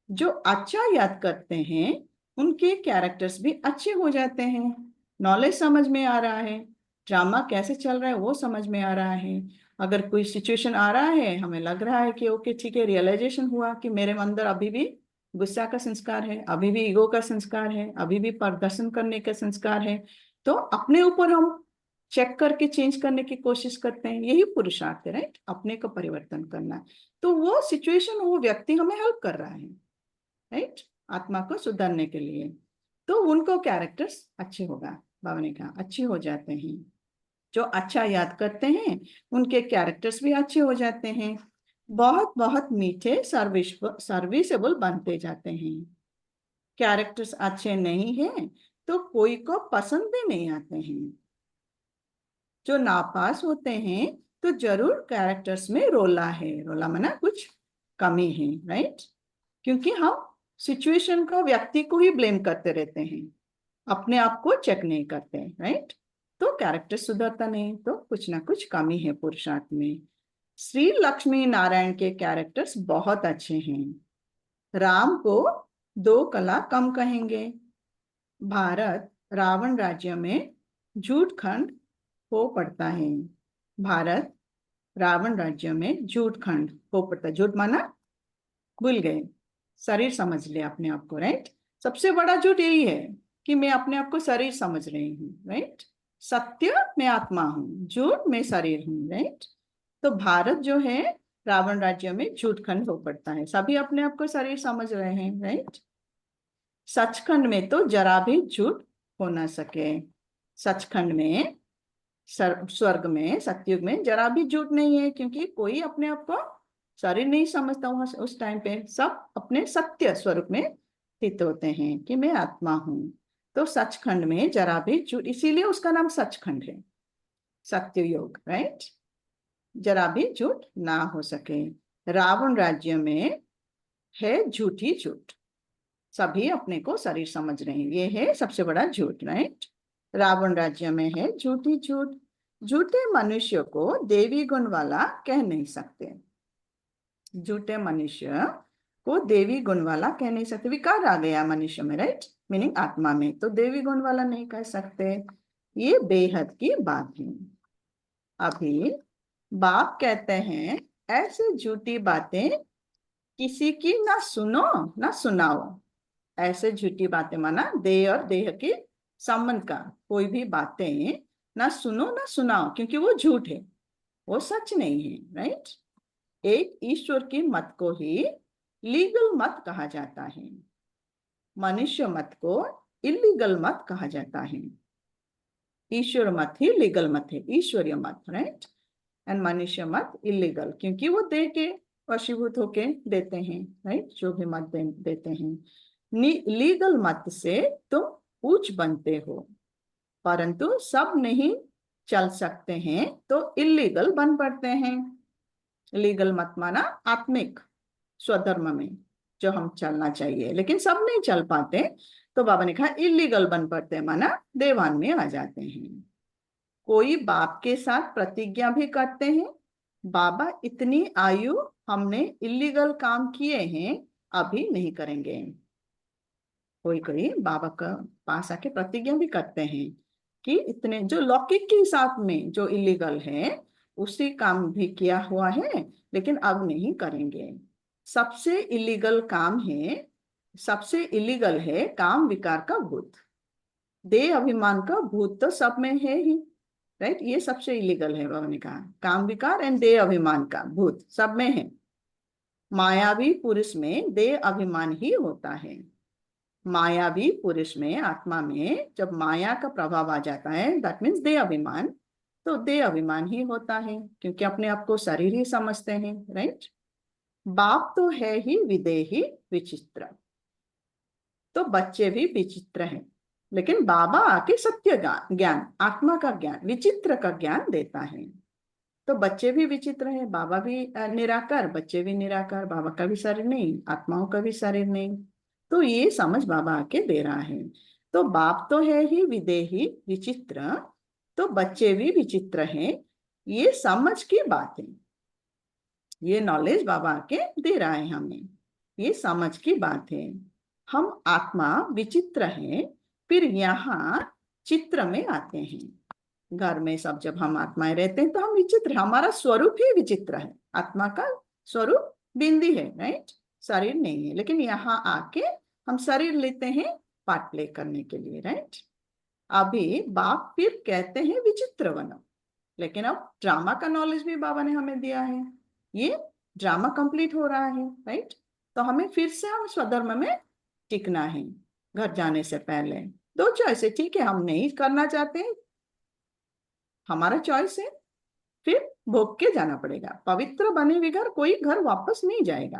Speaker 4: जो अच्छा याद करते हैं उनके कैरेक्टर्स भी अच्छे हो जाते हैं। नॉलेज समझ में आ रहा है, ड्रामा कैसे चल रहा है वो समझ में आ रहा है। अगर कोई सिचुएशन आ रहा है, हमें लग रहा है कि ओके ठीक है, रियलाइजेशन हुआ कि मेरे अंदर अभी भी गुस्सा का संस्कार है, अभी भी ईगो का संस्कार है, अभी भी प्रदर्शन करने का संस्कार है, तो अपने ऊपर हम चेक करके चेंज करने की कोशिश करते हैं। यही पुरुषार्थ है, राइट, अपने को परिवर्तन करना। तो वो सिचुएशन, वो व्यक्ति हमें हेल्प कर रहा है, राइट, आत्मा को सुधारने के लिए। तो उनको कैरेक्टर्स अच्छे होगा, बाबा ने कहा अच्छे हो जाते हैं। जो अच्छा याद करते हैं उनके कैरेक्टर्स भी अच्छे हो जाते हैं, बहुत बहुत मीठे सर्विसेबल बनते जाते हैं। कैरेक्टर्स अच्छे नहीं हैं तो कोई को पसंद भी नहीं आते हैं। जो नापास होते हैं तो जरूर कैरेक्टर्स में रोला है, रोला माना कुछ कमी है, राइट, क्योंकि हम सिचुएशन को, व्यक्ति को ही ब्लेम करते रहते हैं, अपने आप को चेक नहीं करते, राइट। तो कैरेक्टर सुधरता नहीं, तो कुछ ना कुछ कमी है पुरुषार्थ में। श्री लक्ष्मी नारायण के कैरेक्टर्स बहुत अच्छे हैं। राम को 2 कला कम कहेंगे। भारत रावण राज्य में झूठ खंड हो पड़ता है। भारत रावण राज्य में झूठ खंड हो पड़ता है। झूठ माना भूल गए, शरीर समझ ले अपने आप को, राइट। सबसे बड़ा झूठ यही है कि मैं अपने आप को शरीर समझ रही हूँ, राइट। सत्य मैं आत्मा हूँ, झूठ मैं शरीर हूँ, राइट। तो भारत जो है रावण राज्य में झूठ खंड हो पड़ता है, सभी अपने आप को शरीर समझ रहे हैं, राइट। सचखंड में तो जरा भी झूठ हो ना सके। सचखंड में, स्वर्ग में, सतयुग में जरा भी झूठ नहीं है, क्योंकि कोई अपने आप को शरीर नहीं समझता वहां। उस टाइम पे सब अपने सत्य स्वरूप में स्थित होते हैं कि मैं आत्मा हूं। तो सचखंड में जरा भी झूठ, इसीलिए उसका नाम सचखंड है, सत्ययुग, राइट। जरा भी झूठ ना हो सके। रावण राज्य में है झूठी झूठ, सभी अपने को शरीर समझ रहे हैं, ये है सबसे बड़ा झूठ, राइट। रावण राज्य में है झूठी झूठ। झूठे मनुष्य को देवी गुण वाला कह नहीं सकते। झूठे मनुष्य को देवी गुण वाला कह नहीं सकते। विकार आ गया मनुष्य में, राइट, मीनिंग आत्मा में, तो देवी गुण वाला नहीं कह सकते। ये बेहद की बात है। अभी बाप कहते हैं ऐसे झूठी बातें किसी की ना सुनो ना सुनाओ। ऐसे झूठी बातें माना देह और देह के संबंध का कोई भी बातें ना सुनो ना सुनाओ, क्योंकि वो झूठ है, वो सच नहीं है, राइट। एक ईश्वर की मत को ही लीगल मत कहा जाता है, मनुष्य मत को इलीगल मत कहा जाता है। ईश्वर मत ही लीगल मत है, ईश्वरीय मत, राइट, एंड मनुष्य मत इलीगल, क्योंकि वो दे के वशीभूत होके देते हैं, राइट, जो भी मत देते हैं। लीगल मत से तुम उच्च बनते हो, परंतु सब नहीं चल सकते हैं तो इलीगल बन पड़ते हैं। लीगल मत माना आत्मिक स्वधर्म में जो हम चलना चाहिए, लेकिन सब नहीं चल पाते, तो बाबा ने कहा इलीगल बन पड़ते हैं, माना देवान में आ जाते हैं। कोई बाप के साथ प्रतिज्ञा भी करते हैं, बाबा इतनी आयु हमने इलीगल काम किए हैं, अभी नहीं करेंगे। कोई कोई बाबा का पास आके प्रतिज्ञा भी करते हैं कि इतने, जो लौकिक के हिसाब में जो इलीगल है उसी काम भी किया हुआ है, लेकिन अब नहीं करेंगे। सबसे इलीगल काम है, सबसे इलीगल है काम विकार का भूत। देह अभिमान का भूत तो सब में है ही, राइट, ये सबसे इलीगल है। बाबा ने कहा काम विकार एंड देह अभिमान का भूत सब में है। मायावी पुरुष में देह अभिमान ही होता है। मायावी पुरुष में, आत्मा में जब माया का प्रभाव आ जाता है, दैट मीन्स देह अभिमान, तो देह अभिमान ही होता है, क्योंकि अपने आप को शरीर ही समझते हैं, राइट। बाप तो है ही विदेही विचित्र, तो बच्चे भी विचित्र हैं, लेकिन बाबा आके सत्य ज्ञान, आत्मा का ज्ञान, विचित्र का ज्ञान देता है। तो बच्चे भी विचित्र है, बाबा भी निराकार, बच्चे भी निराकार, बाबा का भी शरीर नहीं, आत्माओं का भी शरीर नहीं। तो ये समझ बाबा आके दे रहा है। तो बाप तो है ही विदेही विचित्र, तो बच्चे भी विचित्र हैं, ये समझ की बात है। ये नॉलेज बाबा आके दे रहा है हमें, ये समझ की बात है। हम आत्मा विचित्र हैं, फिर यहाँ चित्र में आते हैं। घर में सब जब हम आत्माएं रहते हैं तो हम विचित्र, हमारा स्वरूप ही विचित्र है। आत्मा का स्वरूप बिंदी है, राइट, शरीर नहीं है। लेकिन यहाँ आके हम शरीर लेते हैं पार्ट प्ले करने के लिए, राइट। अभी बाप फिर कहते हैं विचित्र बनो, लेकिन अब ड्रामा का नॉलेज भी बाबा ने हमें दिया है। ये ड्रामा कंप्लीट हो रहा है, राइट। तो हमें फिर से हम स्वधर्म में टिकना है। घर जाने से पहले दो चॉइस है, ठीक है, हम नहीं करना चाहते, हमारा चॉइस है, फिर भोग के जाना पड़ेगा। पवित्र बने बगैर कोई घर वापस नहीं जाएगा,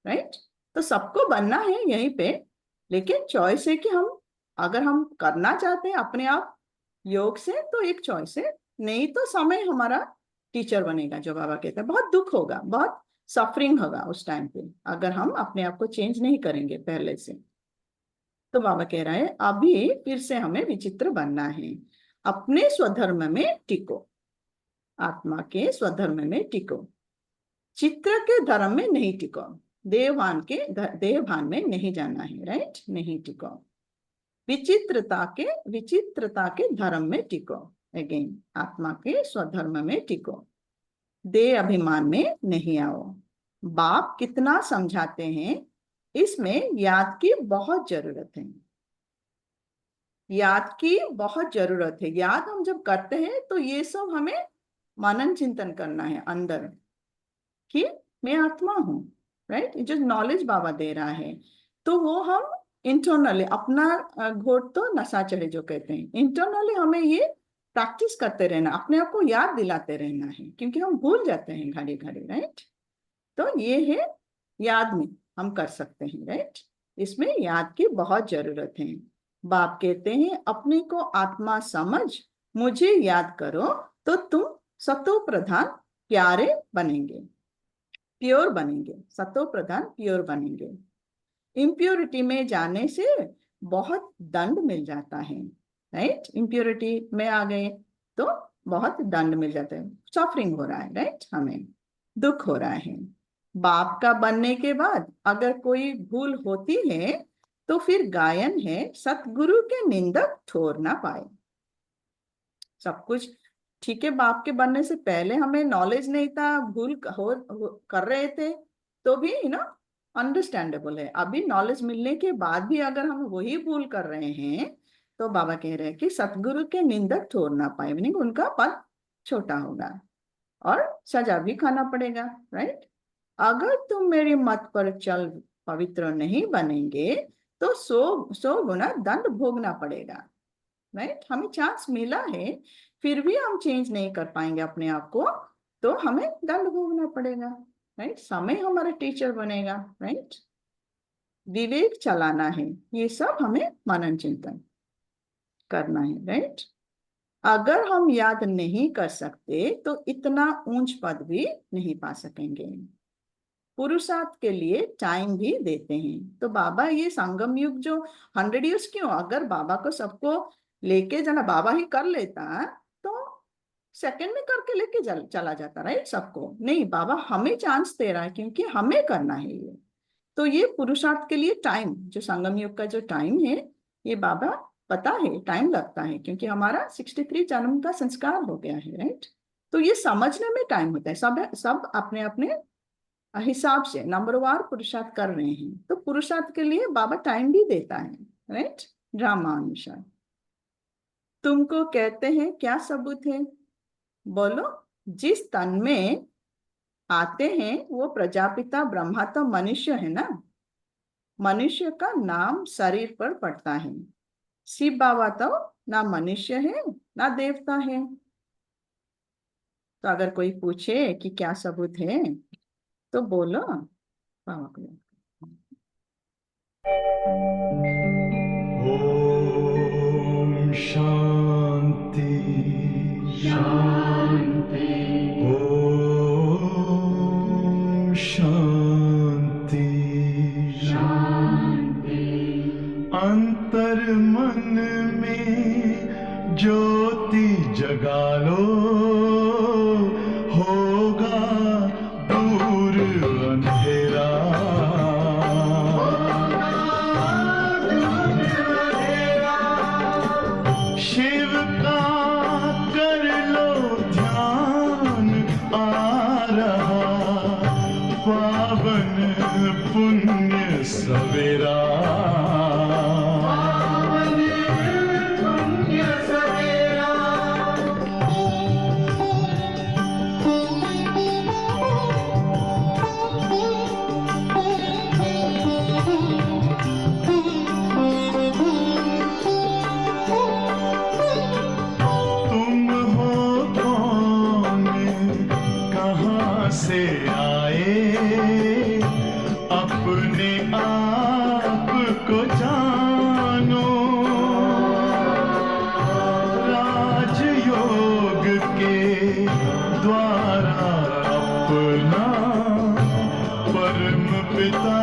Speaker 4: राइट। तो सबको बनना है यहीं पे, लेकिन चॉइस है कि हम अगर हम करना चाहते हैं अपने आप योग से तो एक चॉइस है, नहीं तो समय हमारा टीचर बनेगा। जो बाबा कहते हैं बहुत दुख होगा, बहुत सफरिंग होगा उस टाइम पे अगर हम अपने आप को चेंज नहीं करेंगे पहले से। तो बाबा कह रहा है अभी फिर से हमें विचित्र बनना है, अपने स्वधर्म में टिको, आत्मा के स्वधर्म में टिको, चित्र के धर्म में नहीं टिको, देहभान में नहीं जाना है, राइट, नहीं टिको, विचित्रता के धर्म में टिको, अगेन आत्मा के स्वधर्म में टिको, देह अभिमान में नहीं आओ। बाप कितना समझाते हैं, इसमें याद की बहुत जरूरत है, याद की बहुत जरूरत है। याद हम जब करते हैं तो ये सब हमें मनन चिंतन करना है अंदर कि मैं आत्मा हूँ, राइट। जो नॉलेज बाबा दे रहा है तो वो हम इंटरनली अपना घोट तो नशा चढ़े जो कहते हैं, इंटरनली हमें ये प्रैक्टिस करते रहना, अपने आप को याद दिलाते रहना है, क्योंकि हम भूल जाते हैं घड़ी घड़ी, राइट। तो ये है याद में हम कर सकते हैं, राइट। इसमें याद की बहुत जरूरत है। बाप कहते हैं अपने को आत्मा समझ मुझे याद करो तो तुम सतो प्रधान प्यारे बनेंगे, प्योर बनेंगे, सतो प्रधान प्योर बनेंगे। इम्प्योरिटी में जाने से बहुत दंड मिल जाता है, राइट। इम्प्योरिटी में आ गए तो बहुत दंड मिल जाता है, सफरिंग हो रहा है, राइट, हमें दुख हो रहा है। बाप का बनने के बाद अगर कोई भूल होती है तो फिर गायन है सतगुरु के निंदक ठोर ना पाए। सब कुछ ठीक है, बाप के बनने से पहले हमें नॉलेज नहीं था, भूल कर रहे थे तो भी अंडरस्टैंडेबल है। अभी नॉलेज मिलने के बाद भी अगर हम वही भूल कर रहे हैं तो बाबा कह रहे हैं कि सतगुरु के निंदक ठोर ना पाए, मीनिंग उनका पद छोटा होगा और सजा भी खाना पड़ेगा, राइट। अगर तुम मेरी मत पर चल पवित्र नहीं बनेंगे तो 100 गुना दंड भोगना पड़ेगा, राइट। हमें चांस मिला है फिर भी हम चेंज नहीं कर पाएंगे अपने आप को तो हमें दंड भोगना पड़ेगा, राइट। समय हमारा टीचर बनेगा, राइट। विवेक चलाना है, ये सब हमें मनन चिंतन करना है, राइट। अगर हम याद नहीं कर सकते तो इतना ऊंच पद भी नहीं पा सकेंगे। पुरुषार्थ के लिए टाइम भी देते हैं। तो बाबा ये संगम युग जो 100 ईयर्स क्यों, अगर बाबा को सबको लेके जाना, बाबा ही कर लेता तो सेकंड में करके लेके चला जाता, राइट, सबको। नहीं, बाबा हमें चांस दे रहा है क्योंकि हमें करना है ये। तो ये पुरुषार्थ के लिए टाइम, जो संगम युग का जो टाइम है, ये बाबा पता है टाइम लगता है क्योंकि हमारा 63 जन्म का संस्कार हो गया है, राइट। तो ये समझने में टाइम होता है। सब अपने अपने हिसाब से नंबरवार पुरुषार्थ कर रहे हैं, तो पुरुषार्थ के लिए बाबा टाइम भी देता है, राइट, ड्रामा अनुसार। तुमको कहते हैं क्या सबूत है, बोलो। जिस तन में आते हैं वो प्रजापिता ब्रह्मा तो मनुष्य है ना, मनुष्य का नाम शरीर पर पड़ता है। शिव बाबा तो ना मनुष्य है ना देवता है। तो अगर कोई पूछे कि क्या सबूत है तो बोलो बाबा को।
Speaker 2: ओम शांति शांति, ओम शांति शांति। अंतर मन में ज्योति जगा लो, होगा दूर अंधेरा। शिव
Speaker 6: द्वारा अपना परम पिता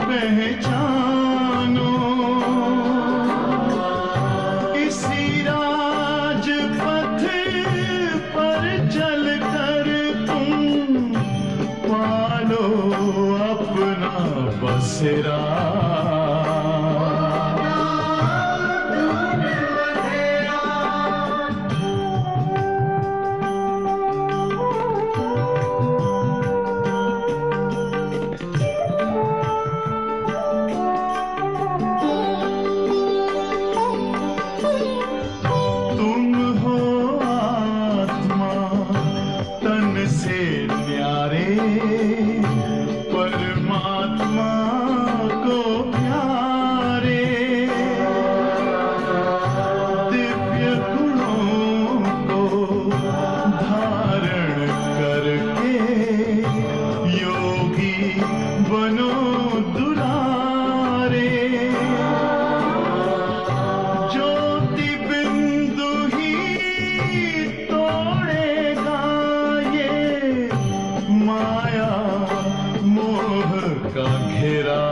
Speaker 6: पहचानो। इसी राजपथ पर चलकर तुम पालो अपना बसेरा। तुम हो आत्मा तन से न्यारे, परमात्मा को प्यारे। दिव्य गुणों को धारण करके योगी बनो दुलारे। ज्योति बिंदु ही तोड़ेगा ये माया मोह का घेरा।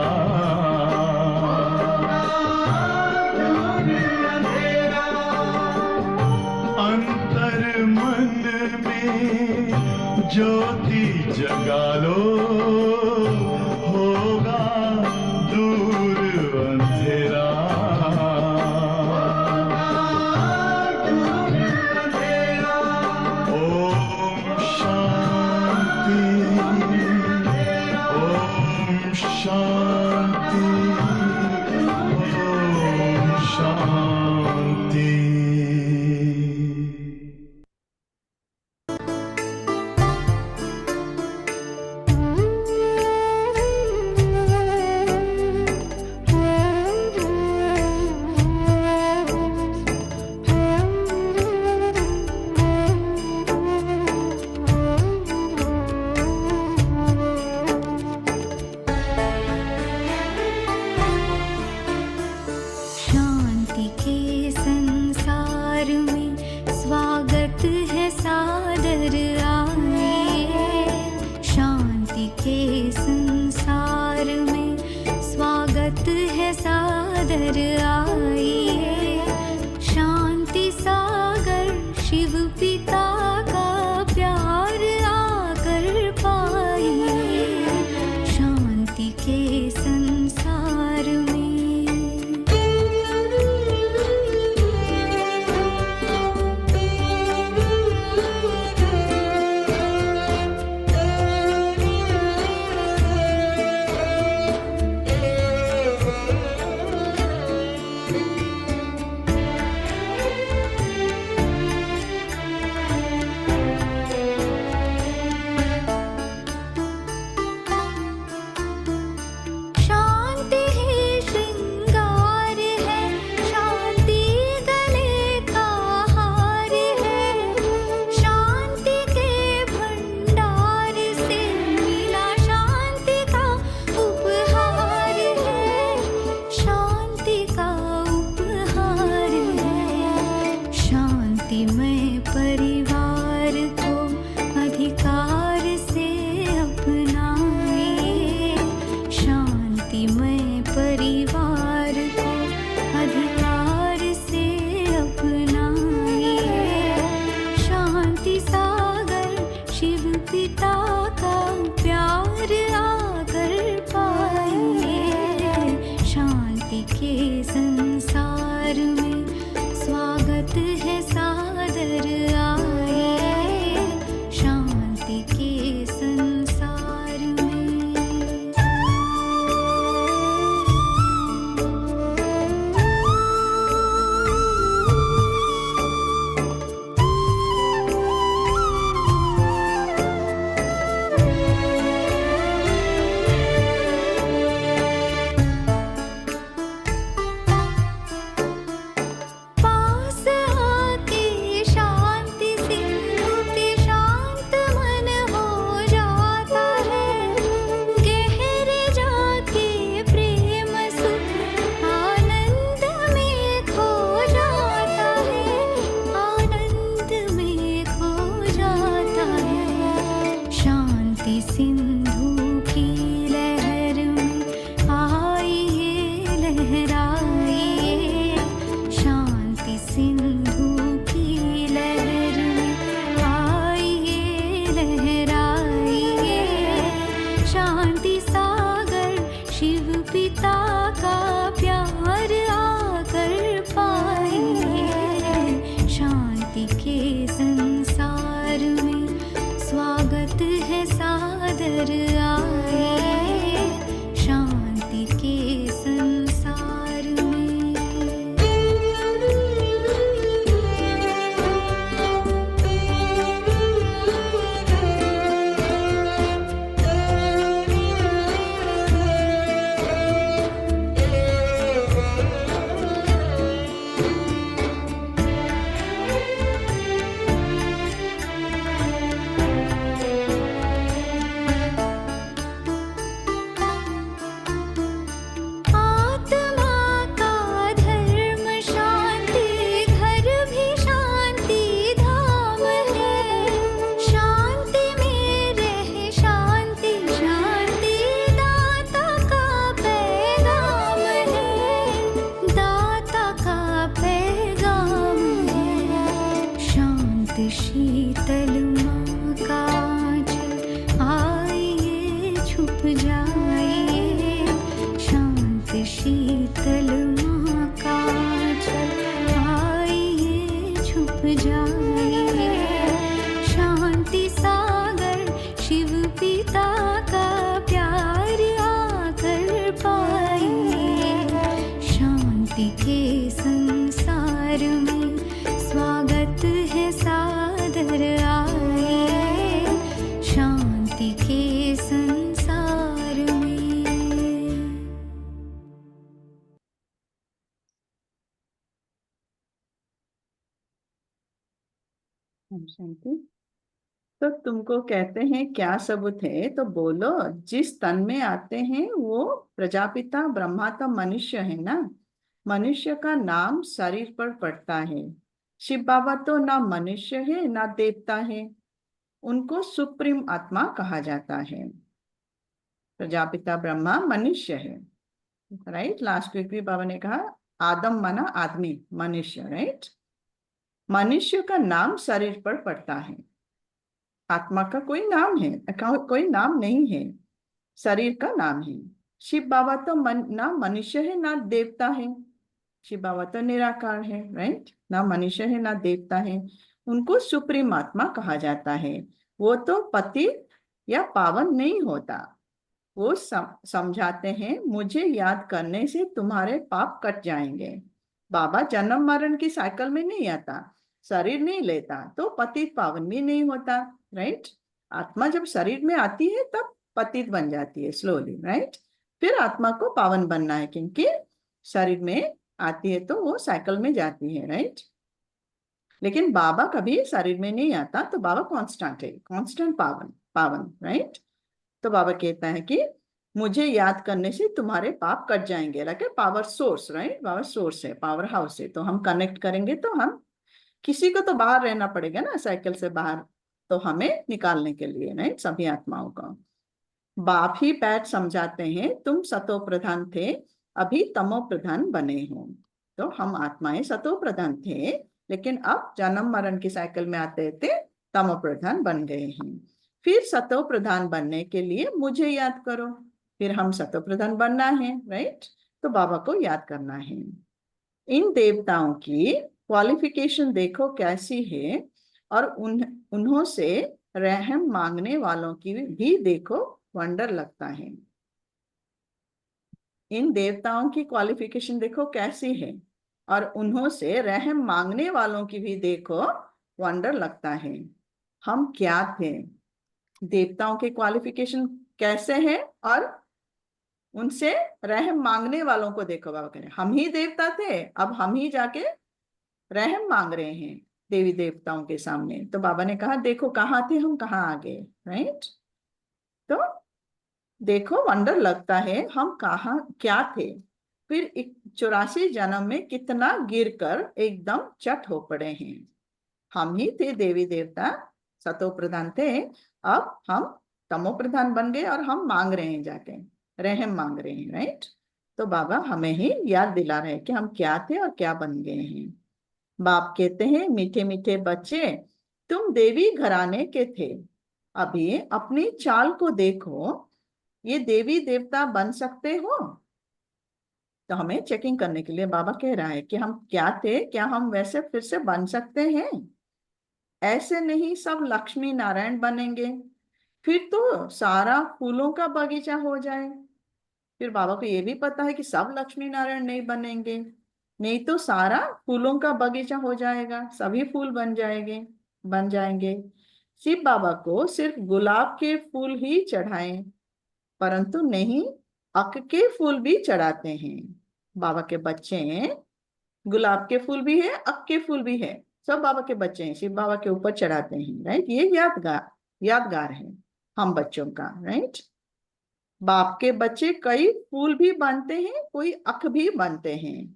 Speaker 6: अंतर मन में ज्योति जगा लो, होगा दूर अंधेरा। ओम शांति, ओम शांति, ओम शांति।
Speaker 3: शांति के संसार में स्वागत है सादर आइए। शांति के संसार में स्वागत है सादर आइए। शांति सागर शिव पिता का प्यार आकर पाइए। शांति के संसार में शांति ही श्रृंगार है, शांति गले का हार है। शांति के भंडार से मिला शांति का उपहार है। शांति का उपहार है। शांतिमय परिवार को अधिकार से अपनाइए। शांतिमय परिवार को अधिकार से अपनाइए। शांति सागर शिव पिता का प्यार आकर पाइए। शांति के संसार में स्वागत है सादर आइए। शांति के संसार में शांति सिंधु की लहर में आइए लहराइए, शांति सिंधु की लहर में आइए लहराइए, शांति सागर शिव पिता का प्यार आकर पाइए, शांति के संसार में स्वागत है सादर आइए, शांति के संसार आत्मा का धर्म शांति घर भी शांति धाम है, शांति में रहे शांति शांति दाता का पैगाम है, दाता का पैगाम है, शांत शीतल माँ का आंचल आइए छुप जाइए, शांत शीतल माँ का आंचल आइए छुप जाइए, शांति सागर शिव पिता का प्यार आकर पाइए, शांति के संसार में स्वागत है सादर आइए, शांति के संसार में।
Speaker 4: ओम शांति। तो तुमको कहते हैं क्या सबूत है, तो बोलो। जिस तन में आते हैं वो प्रजापिता ब्रह्मा तो मनुष्य है ना, मनुष्य का नाम शरीर पर पड़ता है। शिव बाबा तो ना मनुष्य है ना देवता है, उनको सुप्रीम आत्मा कहा जाता है। प्रजापिता ब्रह्मा मनुष्य है, राइट। लास्ट वीक भी बाबा ने कहा आदम माना आदमी, मनुष्य, राइट। मनुष्य का नाम शरीर पर पड़ता है, आत्मा का कोई नाम है, कोई नाम नहीं है, शरीर का नाम है। शिव बाबा तो ना मनुष्य है ना देवता है, शिव बाबा तो निराकार है, राइट। ना मनुष्य है ना देवता है, उनको सुप्रीम आत्मा कहा जाता है। वो तो पति या पावन नहीं होता, वो समझाते हैं मुझे याद करने से तुम्हारे पाप कट जाएंगे। बाबा जन्म मरण की साइकिल में नहीं आता, शरीर नहीं लेता, तो पतित पावन भी नहीं होता, राइट। आत्मा जब शरीर में आती है तब पतित बन जाती है स्लोली, राइट। फिर आत्मा को पावन बनना है, क्योंकि शरीर में आती है तो वो साइकिल में जाती है, राइट। लेकिन बाबा कभी शरीर में नहीं आता, तो बाबा कांस्टेंट है, कांस्टेंट पावन, राइट। तो बाबा कहता है कि मुझे याद करने से तुम्हारे पाप कट जाएंगे, like power source, right. Power source है, पावर हाउस है, तो हम कनेक्ट करेंगे तो हम, किसी को तो बाहर रहना पड़ेगा ना साइकिल से बाहर, तो हमें निकालने के लिए, राइट, सभी आत्माओं का। बाप ही बैठ समझाते हैं तुम सतो प्रधान थे, अभी तमो प्रधान बने हो। तो हम आत्माएं सतो प्रधान थे, लेकिन अब जन्म मरण की साइकिल में आते थे तमो प्रधान बन गए हैं। फिर सतो प्रधान बनने के लिए मुझे याद करो, फिर हम सतो प्रधान बनना है, राइट। तो बाबा को याद करना है। इन देवताओं की क्वालिफिकेशन देखो कैसी है, और उन्हों से रहम मांगने वालों की भी देखो, वंडर लगता है। इन देवताओं की क्वालिफिकेशन देखो कैसी है, और उन्हों से रहम मांगने वालों की भी देखो, वंडर लगता है। हम क्या थे, देवताओं के क्वालिफिकेशन कैसे हैं, और उनसे रहम मांगने वालों को देखो। बाबा कह रहे हम ही देवता थे, अब हम ही जाके रहम मांग रहे हैं देवी देवताओं के सामने। तो बाबा ने कहा देखो कहाँ थे हम, कहाँ आ गए, राइट। तो देखो वंडर लगता है हम कहाँ क्या थे, फिर 84 जन्म में कितना गिरकर एकदम चट हो पड़े हैं। हम ही थे देवी देवता, सतो प्रधान थे, अब हम तमो प्रधान बन गए और हम मांग रहे हैं, जाके रहम मांग रहे हैं, राइट। तो बाबा हमें ही याद दिला रहे हैं कि हम क्या थे और क्या बन गए हैं। बाप कहते हैं, मीठे मीठे बच्चे, तुम देवी घराने के थे, अभी अपनी चाल को देखो, ये देवी देवता बन सकते हो? तो हमें चेकिंग करने के लिए बाबा कह रहा है कि हम क्या थे, क्या हम वैसे फिर से बन सकते हैं? ऐसे नहीं सब लक्ष्मी नारायण बनेंगे, फिर तो सारा फूलों का बगीचा हो जाए। फिर बाबा को ये भी पता है कि सब लक्ष्मी नारायण नहीं बनेंगे, नहीं तो सारा फूलों का बगीचा हो जाएगा, सभी फूल बन जाएंगे। शिव बाबा को सिर्फ गुलाब के फूल ही चढ़ाएं, परंतु नहीं, अक के फूल भी चढ़ाते हैं। बाबा के बच्चे हैं, गुलाब के फूल भी है, अक के फूल भी है, सब बाबा के बच्चे हैं, शिव बाबा के ऊपर चढ़ाते हैं, राइट। ये यादगार है हम बच्चों का, राइट। बाप के बच्चे कई फूल भी बनते हैं, कोई अख भी बनते हैं,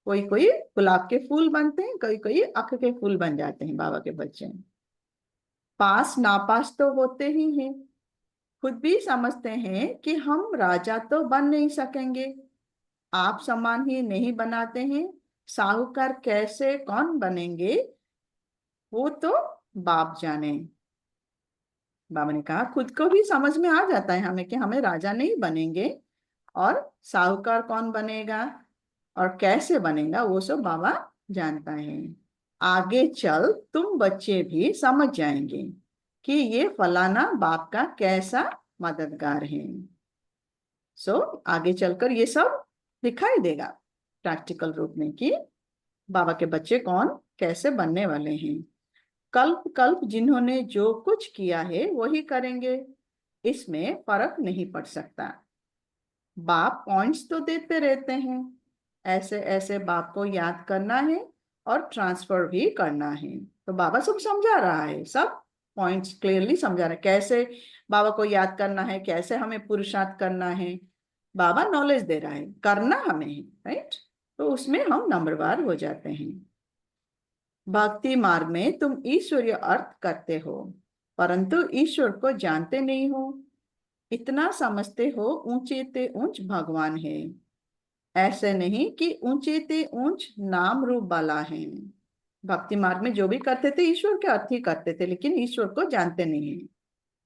Speaker 4: कोई कोई गुलाब के फूल बनते हैं, कोई कोई अख के फूल बन जाते हैं बाबा के बच्चे। पास नापास तो होते ही हैं, खुद भी समझते हैं कि हम राजा तो बन नहीं सकेंगे, आप समान ही नहीं बनाते हैं, साहूकार कैसे कौन बनेंगे, वो तो बाप जाने। बाबा ने कहा खुद को भी समझ में आ जाता है हमें कि हमें राजा नहीं बनेंगे, और साहूकार कौन बनेगा और कैसे बनेगा वो सब बाबा जानता है। आगे चल तुम बच्चे भी समझ जाएंगे कि ये फलाना बाप का कैसा मददगार है। सो आगे चलकर ये सब दिखाई देगा प्रैक्टिकल रूप में कि बाबा के बच्चे कौन कैसे बनने वाले हैं। कल्प कल्प जिन्होंने जो कुछ किया है वही करेंगे, इसमें फर्क नहीं पड़ सकता। बाप पॉइंट्स तो देते रहते हैं, ऐसे ऐसे बाप को याद करना है और ट्रांसफर भी करना है। तो बाबा सब समझा रहा है, सब पॉइंट्स क्लियरली समझा रहा है, कैसे बाबा को याद करना है, कैसे हमें पुरुषार्थ करना है। बाबा नॉलेज दे रहा है, करना हमें है, राइट। तो उसमें हम नंबरवार हो जाते हैं। भक्ति मार्ग में तुम ईश्वरीय अर्थ करते हो, परंतु ईश्वर को जानते नहीं हो। इतना समझते हो ऊंचे ते ऊंच भगवान है, ऐसे नहीं कि ऊंचे ते ऊंच नाम रूप वाला है। भक्ति मार्ग में जो भी करते थे ईश्वर के अर्थ ही करते थे, लेकिन ईश्वर को जानते नहीं है,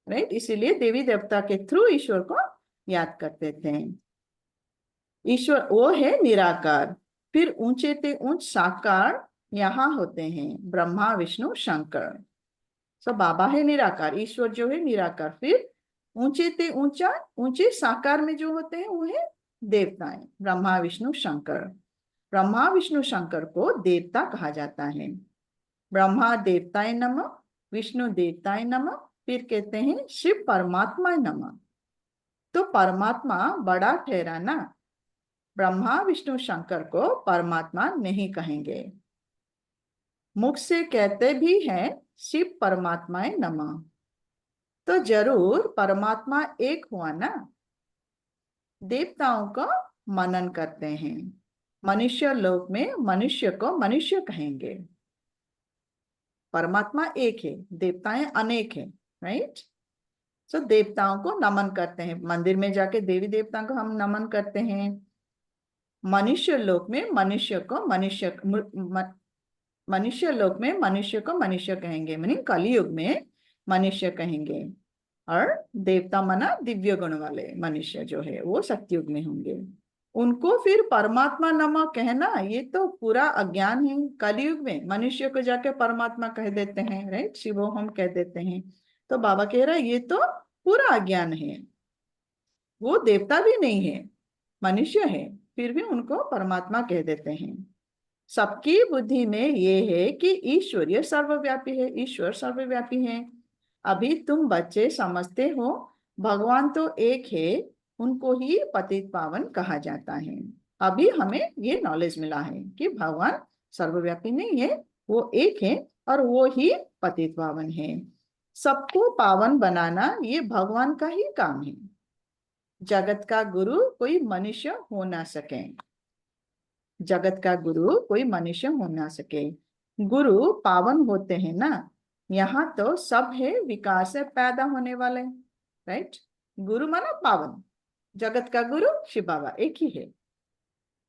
Speaker 4: राइट। इसीलिए देवी देवता के थ्रू ईश्वर को याद करते थे। ईश्वर वो है निराकार, फिर ऊंचे ते ऊंच साकार यहाँ होते हैं, ब्रह्मा विष्णु शंकर। सब बाबा है निराकार, ईश्वर जो है निराकार, फिर ऊंचे ते ऊंचा ऊंचे साकार में जो होते हैं वो है देवताएं, ब्रह्मा विष्णु शंकर। ब्रह्मा विष्णु शंकर को देवता कहा जाता है। ब्रह्मा देवताय नमः, विष्णु देवताय नमः, फिर कहते हैं शिव परमात्मा नमः। तो परमात्मा बड़ा ठहरा ना, ब्रह्मा विष्णु शंकर को परमात्मा नहीं कहेंगे, मुख से कहते भी हैं शिव परमात्माय नमः। तो जरूर परमात्मा एक हुआ ना। देवताओं का मनन करते हैं, मनुष्य लोक में मनुष्य को मनुष्य कहेंगे। परमात्मा एक है, देवताएं अनेक है, राइट। सो देवताओं को नमन करते हैं, मंदिर में जाके देवी देवताओं को हम नमन करते हैं। मनुष्य लोक में मनुष्य को मनुष्य लोक में मनुष्य को मनुष्य कहेंगे, मानी कलयुग में मनुष्य कहेंगे। और देवता मना दिव्य गुण वाले मनुष्य जो है वो सत्युग में होंगे, उनको फिर परमात्मा नमः कहना ये तो पूरा अज्ञान है। कलयुग में मनुष्य को जाके परमात्मा कह देते हैं, राइट, शिवो हम कह देते हैं। तो बाबा कह रहा है ये तो पूरा अज्ञान है, वो देवता भी नहीं है, मनुष्य है, फिर भी उनको परमात्मा कह देते हैं। सबकी बुद्धि में ये है कि ईश्वरीय सर्वव्यापी है, ईश्वर सर्वव्यापी है। अभी तुम बच्चे समझते हो भगवान तो एक है, उनको ही पतित पावन कहा जाता है। अभी हमें ये नॉलेज मिला है कि भगवान सर्वव्यापी नहीं है, वो एक है और वो ही पतित पावन है। सबको पावन बनाना ये भगवान का ही काम है। जगत का गुरु कोई मनुष्य हो ना सके, जगत का गुरु कोई मनुष्य हो ना सके। गुरु पावन होते हैं ना, यहाँ तो सब है विकार से पैदा होने वाले, राइट। गुरु माना पावन, जगत का गुरु शिव बाबा एक ही है।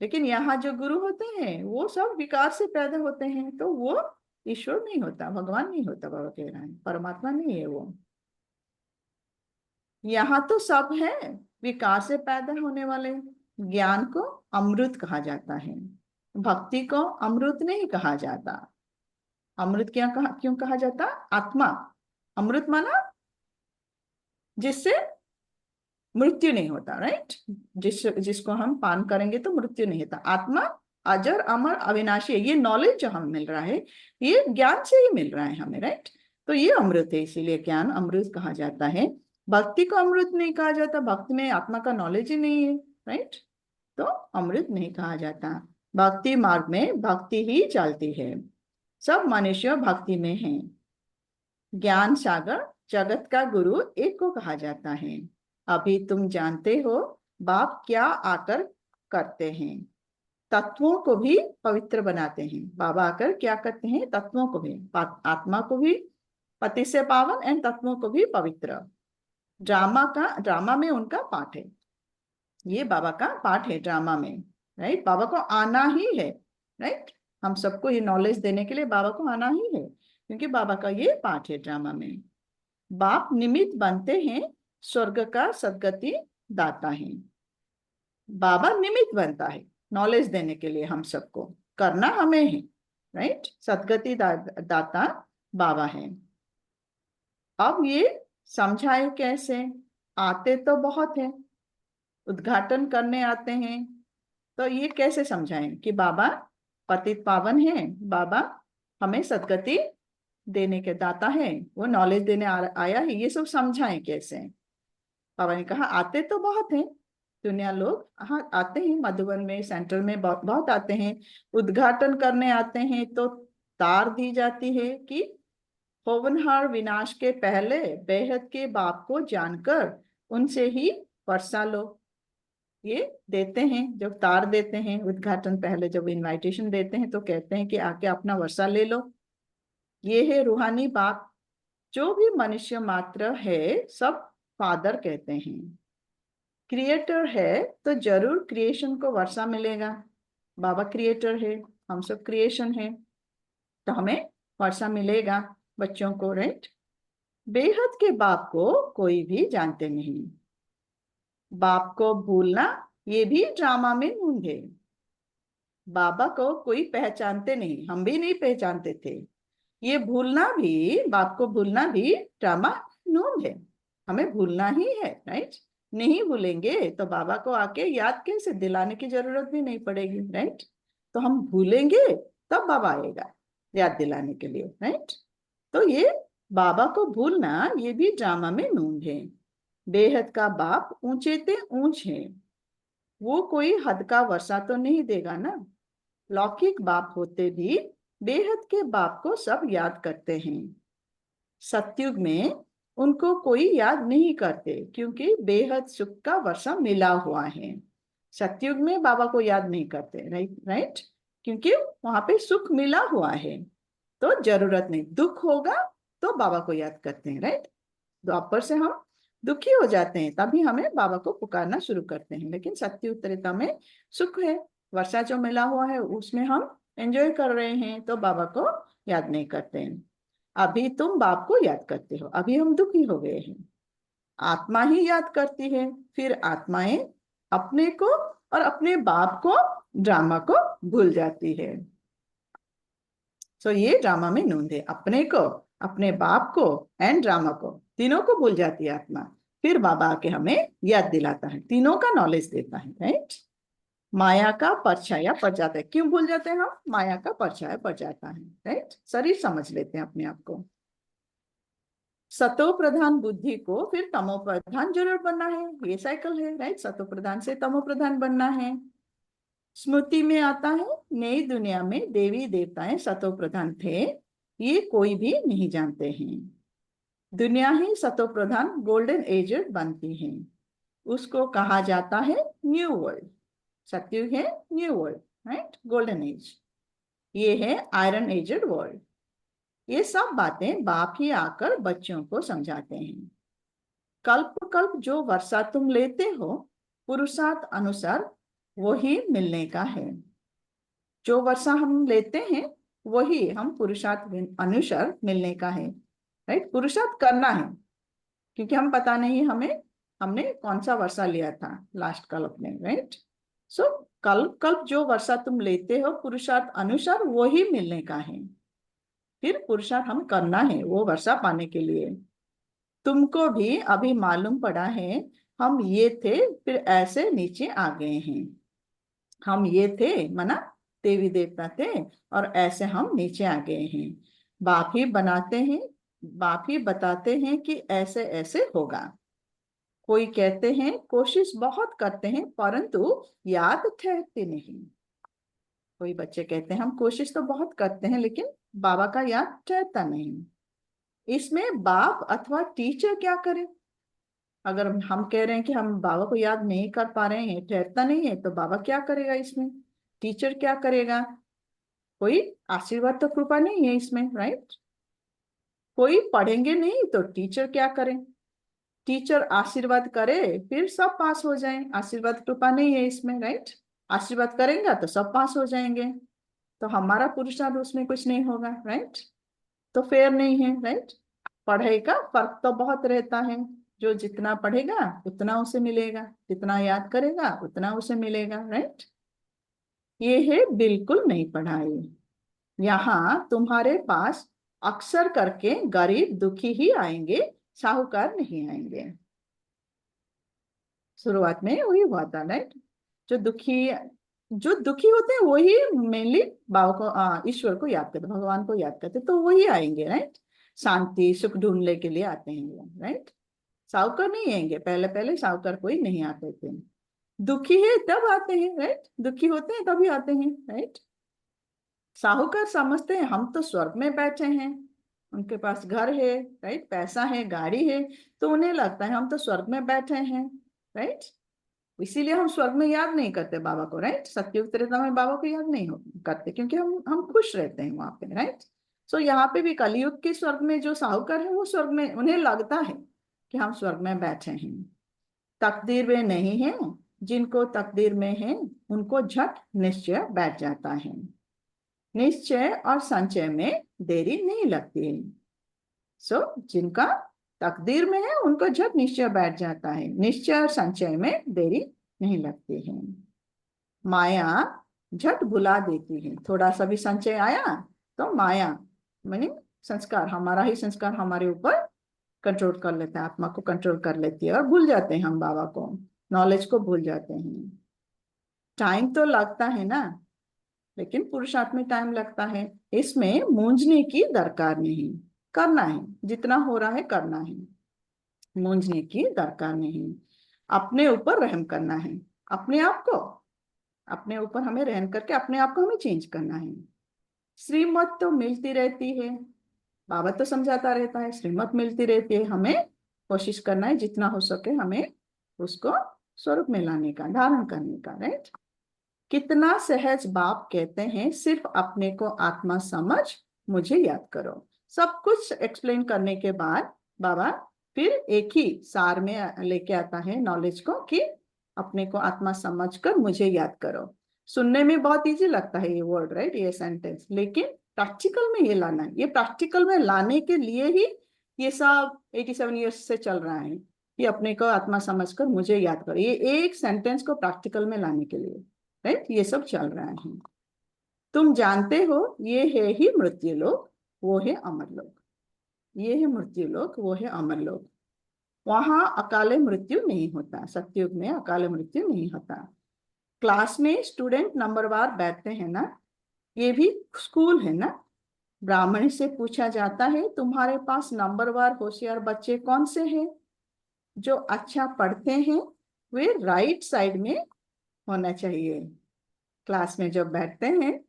Speaker 4: लेकिन यहाँ जो गुरु होते हैं वो सब विकार से पैदा होते हैं, तो वो ईश्वर नहीं होता, भगवान नहीं होता, बाबा कह रहे हैं, परमात्मा नहीं है वो। यहाँ तो सब है विकार से पैदा होने वाले। ज्ञान को अमृत कहा जाता है, भक्ति को अमृत नहीं कहा जाता। अमृत क्यों कहा जाता? आत्मा अमृत माना जिससे मृत्यु नहीं होता, राइट। जिसको हम पान करेंगे तो मृत्यु नहीं होता। आत्मा अजर अमर अविनाशी है। ये नॉलेज जो हमें मिल रहा है ये ज्ञान से ही मिल रहा है हमें, राइट। तो ये अमृत है, इसीलिए ज्ञान अमृत कहा जाता है। भक्ति को अमृत नहीं कहा जाता, भक्ति में आत्मा का नॉलेज ही नहीं है, राइट। तो अमृत नहीं कहा जाता। भक्ति मार्ग में भक्ति ही चलती है, सब मनुष्य भक्ति में हैं। ज्ञान सागर जगत का गुरु एक को कहा जाता है। अभी तुम जानते हो बाप क्या आकर करते हैं, तत्वों को भी पवित्र बनाते हैं। बाबा आकर क्या करते हैं? तत्वों को भी, आत्मा को भी पति से पावन एंड तत्वों को भी पवित्र। ड्रामा में उनका पाठ है, ये बाबा का पाठ है ड्रामा में, राइट। बाबा को आना ही है, राइट। हम सबको ये नॉलेज देने के लिए बाबा को आना ही है, क्योंकि बाबा का ये पाठ है ड्रामा में। बाप निमित्त बनते हैं, स्वर्ग का सदगति दाता है। बाबा निमित्त बनता है नॉलेज देने के लिए, हम सबको करना हमें है, राइट। सदगति दाता बाबा है। अब ये समझाए कैसे? आते तो बहुत है, उद्घाटन करने आते हैं, तो ये कैसे समझाएं कि बाबा पतित पावन है, बाबा हमें सदगति देने के दाता है, वो नॉलेज देने आया है, ये सब समझाएं कैसे? बाबा ने कहा आते तो बहुत हैं, दुनिया लोग हाँ आते हैं, मधुबन में सेंट्रल में बहुत आते हैं, उद्घाटन करने आते हैं, तो तार दी जाती है कि होवनहार विनाश के पहले बेहद के बाप को जानकर उनसे ही वर्षा लो। ये देते हैं, जब तार देते हैं उद्घाटन पहले, जब इनविटेशन देते हैं तो कहते हैं कि आके अपना वर्षा ले लो। ये है रूहानी बाप। जो भी मनुष्य मात्र है सब फादर कहते हैं। क्रिएटर है तो जरूर क्रिएशन को वर्षा मिलेगा। बाबा क्रिएटर है, हम सब क्रिएशन है, तो हमें वर्षा मिलेगा बच्चों को, राइट। बेहद के बाप को कोई भी जानते नहीं। बाप को भूलना ये भी ड्रामा में नूंद है। बाबा को कोई पहचानते नहीं, हम भी नहीं पहचानते थे। ये भूलना भी, बाप को भूलना भी ड्रामा नूंद है, हमें भूलना ही है, राइट। नहीं भूलेंगे तो बाबा को आके याद कैसे दिलाने की जरूरत भी नहीं पड़ेगी, राइट। तो हम भूलेंगे तब बाबा आएगा याद दिलाने के लिए, राइट। तो ये बाबा को भूलना ये भी ड्रामा में नूंद है। बेहद का बाप ऊंचे ते ऊंच है, वो कोई हद का वर्षा तो नहीं देगा ना। लौकिक बाप होते भी बेहद के बाप को सब याद करते हैं। सतयुग में उनको कोई याद नहीं करते, क्योंकि बेहद सुख का वर्षा मिला हुआ है। सतयुग में बाबा को याद नहीं करते, राइट, क्योंकि वहां पे सुख मिला हुआ है, तो जरूरत नहीं। दुख होगा तो बाबा को याद करते हैं, राइट। द्वापर से हम दुखी हो जाते हैं, तभी हमें बाबा को पुकारना शुरू करते हैं। लेकिन सत्युग त्रेता में सुख है, वर्षा जो मिला हुआ है उसमें हम एंजॉय कर रहे हैं, तो बाबा को याद नहीं करते हैं। अभी तुम बाप को याद करते हो, अभी हम दुखी हो गए हैं। आत्मा ही याद करती है, फिर आत्माएं अपने को और अपने बाप को, ड्रामा को भूल जाती है। सो ये ड्रामा में नूंद है, अपने को, अपने बाप को एंड ड्रामा को, तीनों को भूल जाती है आत्मा। फिर बाबा आके हमें याद दिलाता है, तीनों का नॉलेज देता है, राइट। माया का परछाया पड़ जाता है। क्यों भूल जाते हैं हम? माया का परछाया पड़ जाता है, राइट। शरीर समझ लेते हैं अपने आप को। सतो प्रधान बुद्धि को फिर तमो प्रधान जरूर बनना है, ये साइकिल है, राइट। सतो प्रधान से तमो प्रधान बनना है। स्मृति में आता है नई दुनिया में देवी देवताएं सतो प्रधान थे, ये कोई भी नहीं जानते हैं। दुनिया ही सतो प्रधान गोल्डन एज बनती है, उसको कहा जाता है न्यू वर्ल्ड। सतयुग है new world, right, golden age. ये है आयरन एजड वर्ल्ड। ये सब बातें बाप ही आकर बच्चों को समझाते हैं। कल्प कल्प जो वर्षा तुम लेते हो पुरुषार्थ अनुसार वही मिलने का है। जो वर्षा हम लेते हैं वही हम पुरुषार्थ अनुसार मिलने का है, राइट। पुरुषार्थ करना है, क्योंकि हम पता नहीं हमें हमने कौन सा वर्षा लिया था लास्ट कल्प में, राइट। सो कल्प कल्प जो वर्षा तुम लेते हो पुरुषार्थ अनुसार वही मिलने का है। फिर पुरुषार्थ हम करना है वो वर्षा पाने के लिए। तुमको भी अभी मालूम पड़ा है, हम ये थे फिर ऐसे नीचे आ गए हैं। हम ये थे मना देवी देवता थे और ऐसे हम नीचे आ गए हैं। बाप ही बनाते हैं, बाप ही बताते हैं कि ऐसे ऐसे होगा। कोई कहते हैं कोशिश बहुत करते हैं परंतु याद ठहरती नहीं। कोई बच्चे कहते हैं हम कोशिश तो बहुत करते हैं लेकिन बाबा का याद ठहरता नहीं। इसमें बाप अथवा टीचर क्या करे? अगर हम कह रहे हैं कि हम बाबा को याद नहीं कर पा रहे हैं, ठहरता नहीं है, तो बाबा क्या करेगा इसमें? टीचर क्या करेगा? कोई आशीर्वाद तो कृपा नहीं है इसमें, राइट। कोई पढ़ेंगे नहीं तो टीचर क्या करें? टीचर आशीर्वाद करे फिर सब पास हो जाएं, आशीर्वाद कृपा नहीं है इसमें, राइट। आशीर्वाद करेंगे तो सब पास हो जाएंगे, तो हमारा पुरुषार्थ उसमें कुछ नहीं होगा, राइट। तो फेयर नहीं है, राइट। पढ़ाई का फर्क तो बहुत रहता है, जो जितना पढ़ेगा उतना उसे मिलेगा, जितना याद करेगा उतना उसे मिलेगा, राइट। ये है बिल्कुल नहीं पढ़ाई। यहाँ तुम्हारे पास अक्सर करके गरीब दुखी ही आएंगे, साहूकार नहीं आएंगे। शुरुआत में वही हुआ था, राइट। जो दुखी होते हैं वही मेनली बाबा को ईश्वर को याद करते, भगवान को याद करते, तो वही आएंगे, राइट। शांति सुख ढूंढने के लिए आते हैं वो, राइट। साहूकार नहीं आएंगे, पहले पहले साहूकार कोई नहीं आते थे। दुखी है तब आते हैं, राइट। दुखी होते हैं तभी आते हैं, राइट। साहूकार समझते हैं हम तो स्वर्ग में बैठे हैं, उनके पास घर है, राइट, पैसा है, गाड़ी है, तो उन्हें लगता है हम तो स्वर्ग में बैठे हैं, राइट। इसीलिए हम स्वर्ग में याद नहीं करते बाबा को, राइट। सतयुग त्रेता में बाबा को याद नहीं करते क्योंकि हम खुश रहते हैं वहां पे, राइट। सो यहाँ पे भी कलयुग के स्वर्ग में जो साहूकार है वो स्वर्ग में उन्हें लगता है कि हम स्वर्ग में बैठे हैं। तकदीर में नहीं है, जिनको तकदीर में है उनको झट निश्चय बैठ जाता है। निश्चय और संचय में देरी नहीं लगती है। सो जिनका तकदीर में है उनको झट निश्चय बैठ जाता है, निश्चय और संचय में देरी नहीं लगती है। माया झट भुला देती है, थोड़ा सा भी संचय आया तो माया माने संस्कार, हमारा ही संस्कार हमारे ऊपर कंट्रोल कर लेता है, आत्मा को कंट्रोल कर लेती है और भूल जाते हैं हम बाबा को, नॉलेज को भूल जाते हैं। टाइम तो लगता है ना, लेकिन पुरुषार्थ में टाइम लगता है। इसमें मूंझने की दरकार नहीं, करना है जितना हो रहा है करना है, मूंझने की दरकार नहीं। अपने ऊपर रहम करना है, अपने आप को, अपने ऊपर हमें रहम करके अपने आप को हमें चेंज करना है। श्रीमत तो मिलती रहती है, बाबा तो समझाता रहता है, श्रीमत मिलती रहती है, हमें कोशिश करना है जितना हो सके हमें उसको स्वरूप में लाने का, धारण करने का, राइट। कितना सहज बाप कहते हैं सिर्फ अपने को आत्मा समझ मुझे याद करो। सब कुछ एक्सप्लेन करने के बाद बाबा फिर एक ही सार में लेके आता है नॉलेज को कि अपने को आत्मा समझकर मुझे याद करो। सुनने में बहुत इजी लगता है ये वर्ड, राइट, ये सेंटेंस, लेकिन प्रैक्टिकल में ये लाना है। ये प्रैक्टिकल में लाने के लिए ही ये सब 87 ईयर्स से चल रहा है कि अपने को आत्मा समझकर मुझे याद करो। ये एक सेंटेंस को प्रैक्टिकल में लाने के लिए, राइट, ये सब चल रहा है। तुम जानते हो ये है ही मृत्यु लोक, वो है अमर लोक। ये है मृत्यु लोक, वो है अमर लोक। वहां अकाले मृत्यु नहीं होता, सतयुग में अकाले मृत्यु नहीं होता। क्लास में स्टूडेंट नंबरवार बैठते हैं ना, ये भी स्कूल है ना। ब्राह्मण से पूछा जाता है तुम्हारे पास नंबरवार होशियार बच्चे कौन से हैं? जो अच्छा पढ़ते हैं वे राइट साइड में होना चाहिए। क्लास में जब बैठते हैं,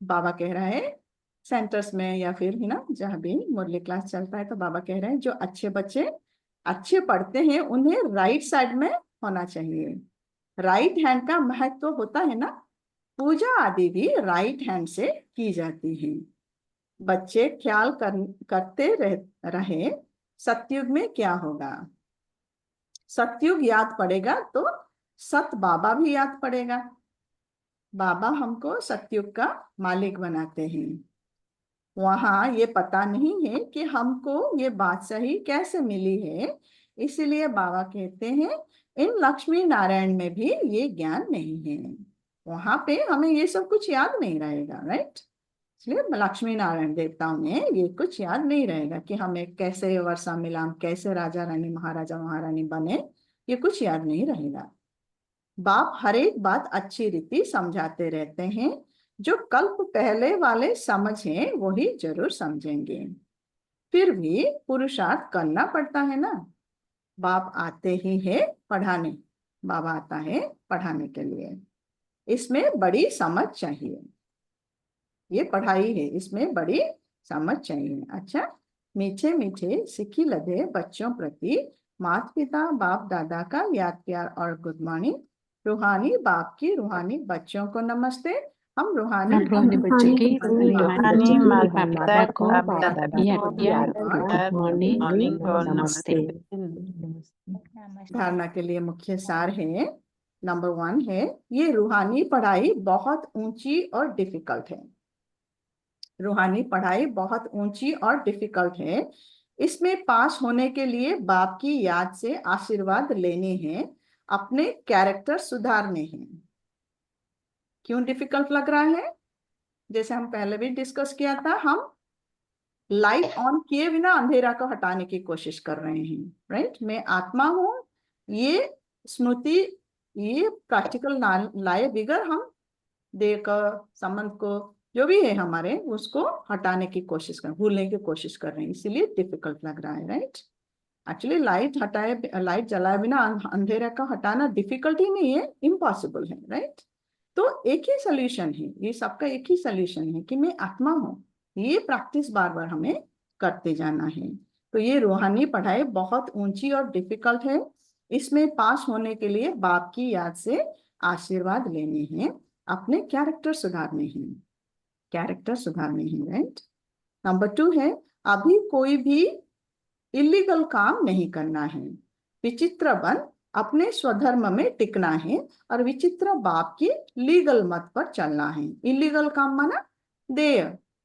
Speaker 4: बाबा कह रहा है सेंटर्स में या फिर है ना जहाँ भी मुरली क्लास चलता है, तो बाबा कह रहे हैं जो अच्छे बच्चे अच्छे पढ़ते हैं उन्हें राइट साइड में होना चाहिए। राइट हैंड का महत्व होता है ना, पूजा आदि भी राइट हैंड से की जाती है। बच्चे ख्याल करते रहे सतयुग में क्या होगा। सतयुग याद पड़ेगा तो सत बाबा भी याद पड़ेगा। बाबा हमको सतयुग का मालिक बनाते हैं। वहां ये पता नहीं है कि हमको ये बादशाही कैसे मिली है, इसीलिए बाबा कहते हैं इन लक्ष्मी नारायण में भी ये ज्ञान नहीं है। वहां पे हमें ये सब कुछ याद नहीं रहेगा, राइट। इसलिए लक्ष्मी नारायण देवताओं में ये कुछ याद नहीं रहेगा कि हमें कैसे वर्षा मिला, हम कैसे राजा रानी महाराजा महारानी बने, ये कुछ याद नहीं रहेगा। बाप हर एक बात अच्छी रीति समझाते रहते हैं, जो कल्प पहले वाले समझ हैं वही जरूर समझेंगे। फिर भी पुरुषार्थ करना पड़ता है ना। बाप आते ही है पढ़ाने, बाबा आता है पढ़ाने के लिए, इसमें बड़ी समझ चाहिए। ये पढ़ाई है, इसमें बड़ी समझ चाहिए। अच्छा, मीठे मीठे सिक्की लदे बच्चों प्रति माता पिता बाप दादा का याद प्यार और गुड मॉर्निंग। रूहानी बाप की रूहानी बच्चों को नमस्ते। हम रूहानी
Speaker 5: बच्चों की
Speaker 1: रूहानी माता पिता
Speaker 5: को
Speaker 1: बाप दादा को
Speaker 5: गुड मॉर्निंग
Speaker 1: और नमस्ते।
Speaker 4: धारणा के लिए मुख्य सार है, नंबर 1 है, ये रूहानी पढ़ाई बहुत ऊंची और डिफिकल्ट है। रूहानी पढ़ाई बहुत ऊंची और डिफिकल्ट है। इसमें पास होने के लिए बाप की याद से आशीर्वाद लेने हैं, अपने कैरेक्टर सुधारने हैं। क्यों डिफिकल्ट लग रहा है? जैसे हम पहले भी डिस्कस किया था, हम लाइट ऑन किए बिना अंधेरा को हटाने की कोशिश कर रहे हैं, राइट। मैं आत्मा हूं, ये स्मृति, ये प्रैक्टिकल लाए बिगर हम देह का संबंध को जो भी है हमारे, उसको हटाने की कोशिश कर, भूलने की कोशिश कर रहे हैं, इसीलिए डिफिकल्ट लग रहा है, राइट। एक्चुअली लाइट जलाए बिना अंधेरा का हटाना डिफिकल्ट ही नहीं है, इम्पॉसिबल है, राइट। तो एक ही सोल्यूशन है, ये सबका एक ही सोल्यूशन है कि मैं आत्मा हूँ। ये प्रैक्टिस बार बार हमें करते जाना है। तो ये रूहानी पढ़ाई बहुत ऊंची और डिफिकल्ट है। इसमें पास होने के लिए बाप की याद से आशीर्वाद लेने हैं, अपने कैरेक्टर सुधारने हैं, कैरेक्टर सुधारने हैं, राइट। नंबर 2 है, अभी कोई भी इलीगल काम नहीं करना है। विचित्र बन अपने स्वधर्म में टिकना है और विचित्र बाप की लीगल मत पर चलना है। इलीगल काम माना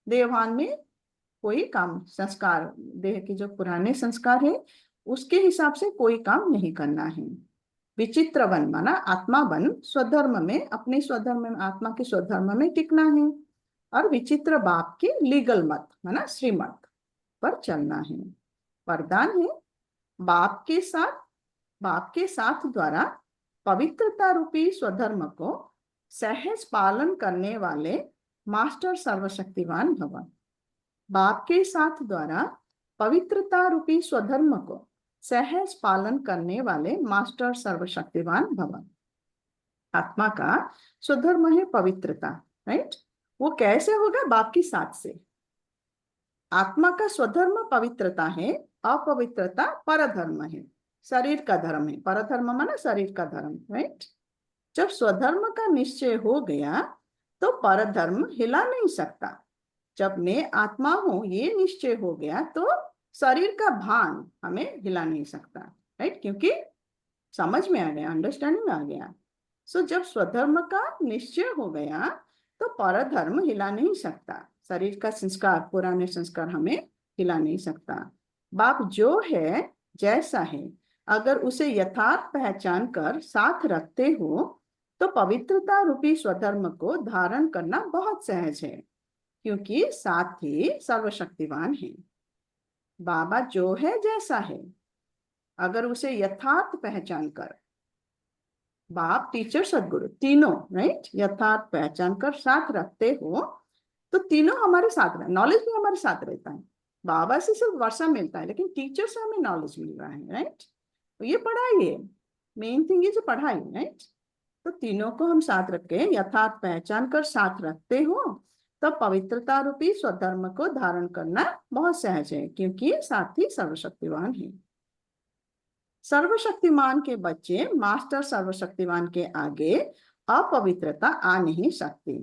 Speaker 4: देवान में कोई काम, संस्कार, देह के जो पुराने संस्कार है उसके हिसाब से कोई काम नहीं करना है। विचित्र बन माना आत्मा बन स्वधर्म में, अपने स्वधर्म में, आत्मा के स्वधर्म में टिकना है और विचित्र बाप की लीगल मत माना श्रीमत पर चलना है। वरदान है, बाप के साथ द्वारा पवित्रता रूपी स्वधर्म को सहज पालन करने वाले मास्टर सर्वशक्तिवान भव। बाप के साथ द्वारा पवित्रता रूपी स्वधर्म को सहज पालन करने वाले मास्टर सर्वशक्तिवान भव। आत्मा का स्वधर्म है पवित्रता, राइट। वो कैसे होगा? बाप की साथ से। आत्मा का स्वधर्म पवित्रता है, अपवित्रता परधर्म है, शरीर का धर्म है। परधर्म माना शरीर का धर्म, राइट। जब स्वधर्म का निश्चय हो गया तो परधर्म हिला नहीं सकता। जब मैं आत्मा हूं ये निश्चय हो गया तो शरीर का भान हमें हिला नहीं सकता, राइट, क्योंकि समझ में आ गया, अंडरस्टैंडिंग आ गया। सो जब स्वधर्म का निश्चय हो गया तो परधर्म हिला नहीं सकता। शरीर का संस्कार, पुराने संस्कार हमें हिला नहीं सकता। बाप जो है जैसा है, अगर उसे यथार्थ पहचान कर साथ रखते हो तो पवित्रता रूपी स्वधर्म को धारण करना बहुत सहज है, क्योंकि साथ ही सर्वशक्तिवान है। बाबा जो है जैसा है, अगर उसे यथार्थ पहचान कर, बाप टीचर सदगुरु तीनों, राइट, यथार्थ पहचान कर साथ रखते हो तो तीनों हमारे साथ रहे, नॉलेज भी हमारे साथ रहता है। बाबा से सिर्फ वर्षा मिलता है लेकिन टीचर से हमें नॉलेज मिल रहा है, राइट। तो ये पढ़ाई है, मेन थिंग इज पढ़ाई, राइट। तो तीनों को हम साथ रख के यथार्थ पहचान कर साथ रखते हो तो पवित्रता रूपी स्वधर्म को धारण करना बहुत सहज है, क्योंकि साथ ही सर्वशक्तिवान है। सर्वशक्तिमान के बच्चे मास्टर सर्वशक्तिवान के आगे अपवित्रता आ नहीं सकती।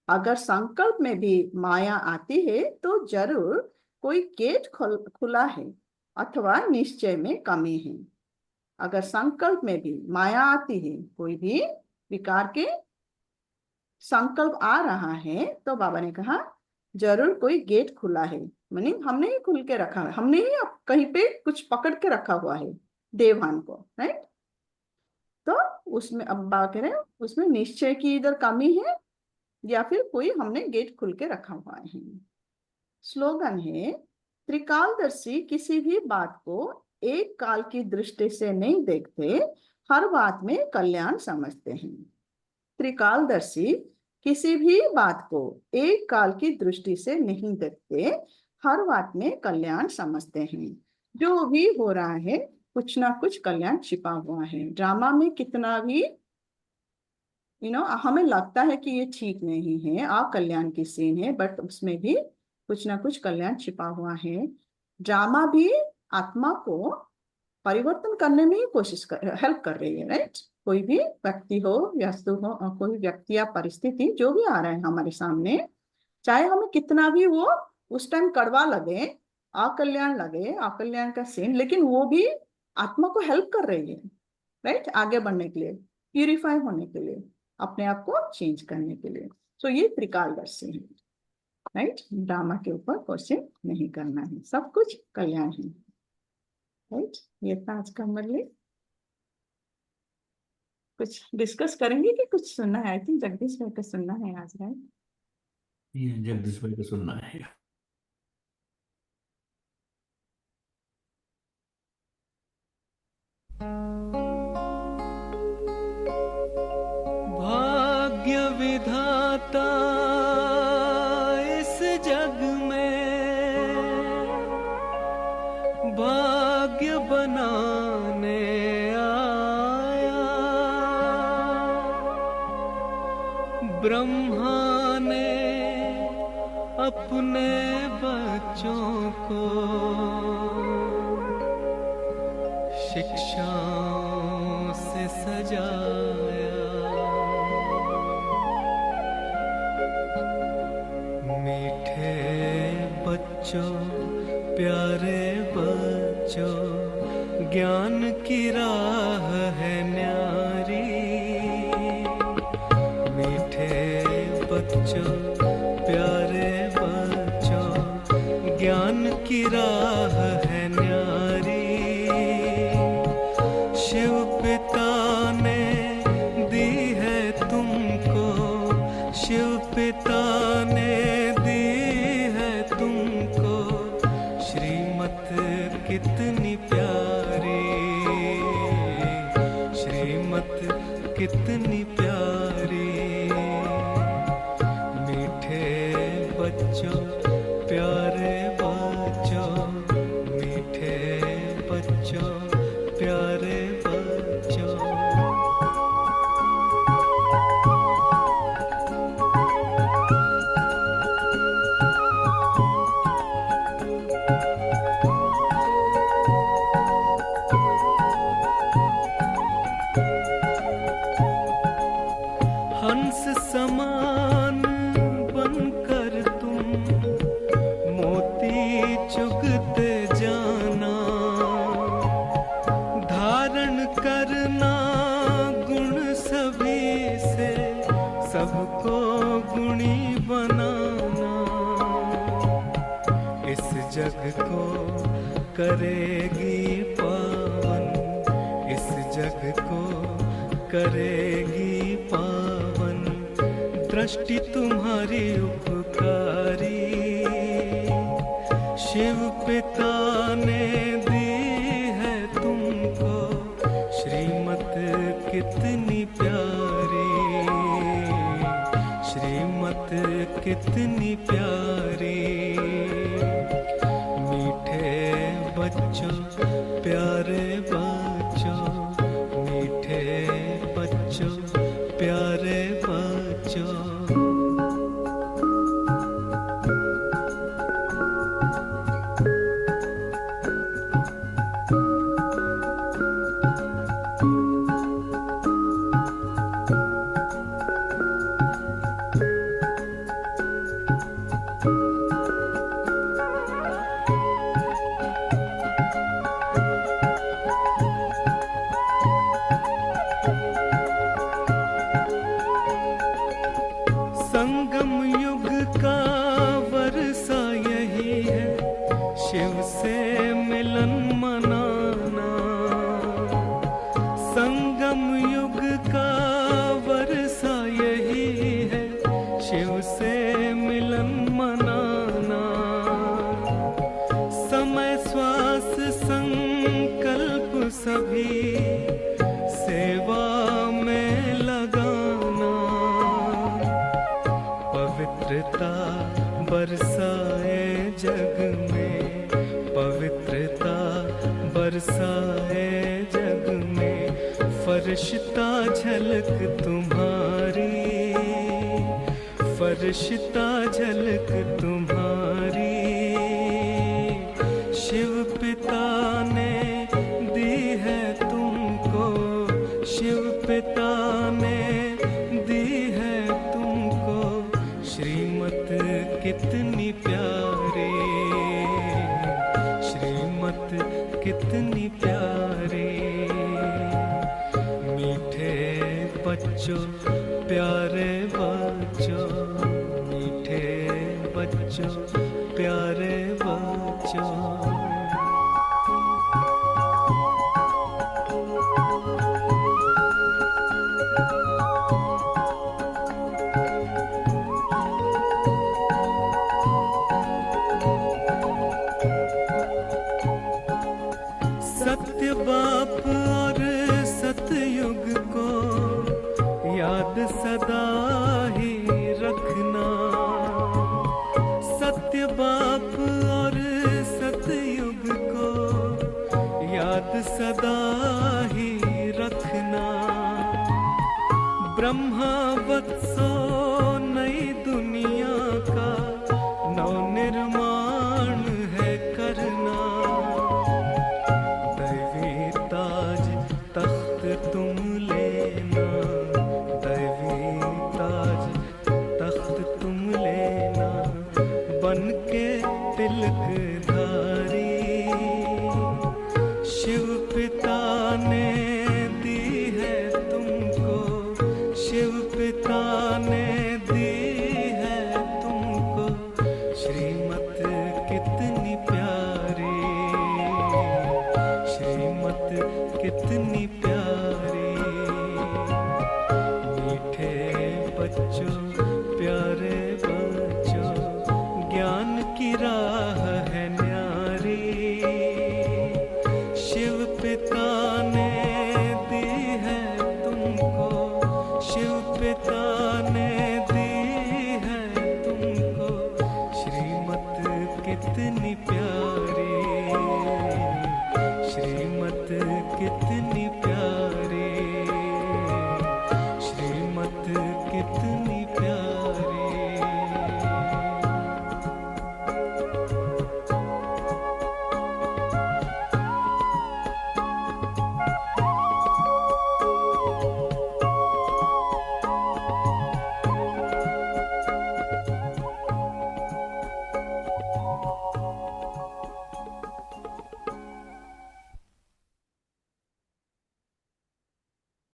Speaker 4: अगर संकल्प में भी माया आती है तो जरूर कोई गेट खुला है अथवा निश्चय में कमी है। अगर संकल्प में भी माया आती है, कोई भी विकार के संकल्प आ रहा है, तो बाबा ने कहा जरूर कोई गेट खुला है, मानी हमने ही खुल के रखा है, हमने ही कहीं पे कुछ पकड़ के रखा हुआ है देवान को, राइट। तो उसमें अब बाबा कह रहे हैं उसमें निश्चय की इधर कमी है या फिर कोई हमने गेट खुल के रखा हुआ है। स्लोगन है, त्रिकालदर्शी किसी भी बात को एक काल की दृष्टि से नहीं देखते, हर बात में कल्याण समझते हैं। त्रिकालदर्शी किसी भी बात को एक काल की दृष्टि से नहीं देखते, हर बात में कल्याण समझते हैं। जो भी हो रहा है कुछ ना कुछ कल्याण छिपा हुआ है। ड्रामा में कितना भी हमें लगता है कि ये ठीक नहीं है, अकल्याण की सीन है, बट उसमें भी कुछ ना कुछ कल्याण छिपा हुआ है। ड्रामा भी आत्मा को परिवर्तन करने में ही हेल्प कर रही है, राइट। कोई भी व्यक्ति हो, वस्तु हो, कोई व्यक्ति या परिस्थिति जो भी आ रहा है हमारे सामने, चाहे हमें कितना भी वो उस टाइम कड़वा लगे, अकल्याण लगे, अकल्याण का सीन, लेकिन वो भी आत्मा को हेल्प कर रही है, राइट, आगे बढ़ने के लिए, प्यूरिफाई होने के लिए, अपने आप को चेंज करने के लिए। सो ये त्रिकालदर्शी है, राइट। ड्रामा के ऊपर क्वेश्चन नहीं करना है, सब कुछ कल्याण है, राइट। ये था आज का मुरली। कुछ डिस्कस करेंगे कि कुछ सुनना है? आई थिंक जगदीश भाई का सुनना है आज, राइट।
Speaker 7: ये जगदीश भाई का सुनना है।
Speaker 2: भाग्य विधाता इस जग में भाग्य बनाने आया, ब्रह्मा ने अपने बच्चों को शिक्षाओं से सजाया। मीठे बच्चों, प्यारे बच्चों, ज्ञान की राह है न्यारी। मीठे बच्चों, प्यारे बच्चों, ज्ञान की राह है न्यारी। शिव पिता ने दी है तुमको, शिव पिता ने दी है तुमको श्रीमत कितनी प्यारी, श्रीमत कितनी प्यारी। मीठे बच्चों, प्यारे बच्चों, मीठे बच्चों, प्यारे बच्चों। हंस समान बनकर तुम मोती चुगते जाना, धारण करना गुण सभी से, सबको गुणी बनाना। इस जग को करेगी पावन, इस जग को करेगी पावन, दृष्टि तुम्हारी उपकारी। शिव पिता ने दी है तुमको श्रीमत कितनी प्यारी, श्रीमत कितनी प्यारी। मीठे बच्चों, प्यारे बच्चों, मीठे बच्चों, प्यारे बच्चों। सभी सेवा में लगाना, पवित्रता बरसाए जग में, पवित्रता बरसाए जग में, फरिश्ता झलक तुम्हारी, फरिश्ता झलक तुम्हारी, शिव पिता ने दी है तुमको, शिव पिता ने दी है तुमको, श्रीमत कितनी प्यारी, श्रीमत कितनी प्यारी। मीठे बच्चों प्यारे बच्चों, मीठे बच्चों प्यारे बच्चों। सत्य बाप और सतयुग को याद सदा ही रखना, सत्य बाप और सतयुग को याद सदा ही रखना। ब्रह्मा वत्सो नई दुनिया का नवनिर्माण है करना, दैवी ताज तख्त तुम लेना, दैवी ताज तख्त तुम लेना, बन के तिलक धारी, शिव पिता ने दी है तुमको, शिव पिता ने दी है तुमको, श्रीमत कितनी प्यारी, श्रीमत कितनी प्यारी। मीठे बच्चों प्यारे बच्चों, ज्ञान की राह है न्यारी, शिव पिता ने दी है तुमको, शिव पिता ने दी है तुमको, श्रीमत कितनी प्यारी, श्रीमत कितनी प्यारी।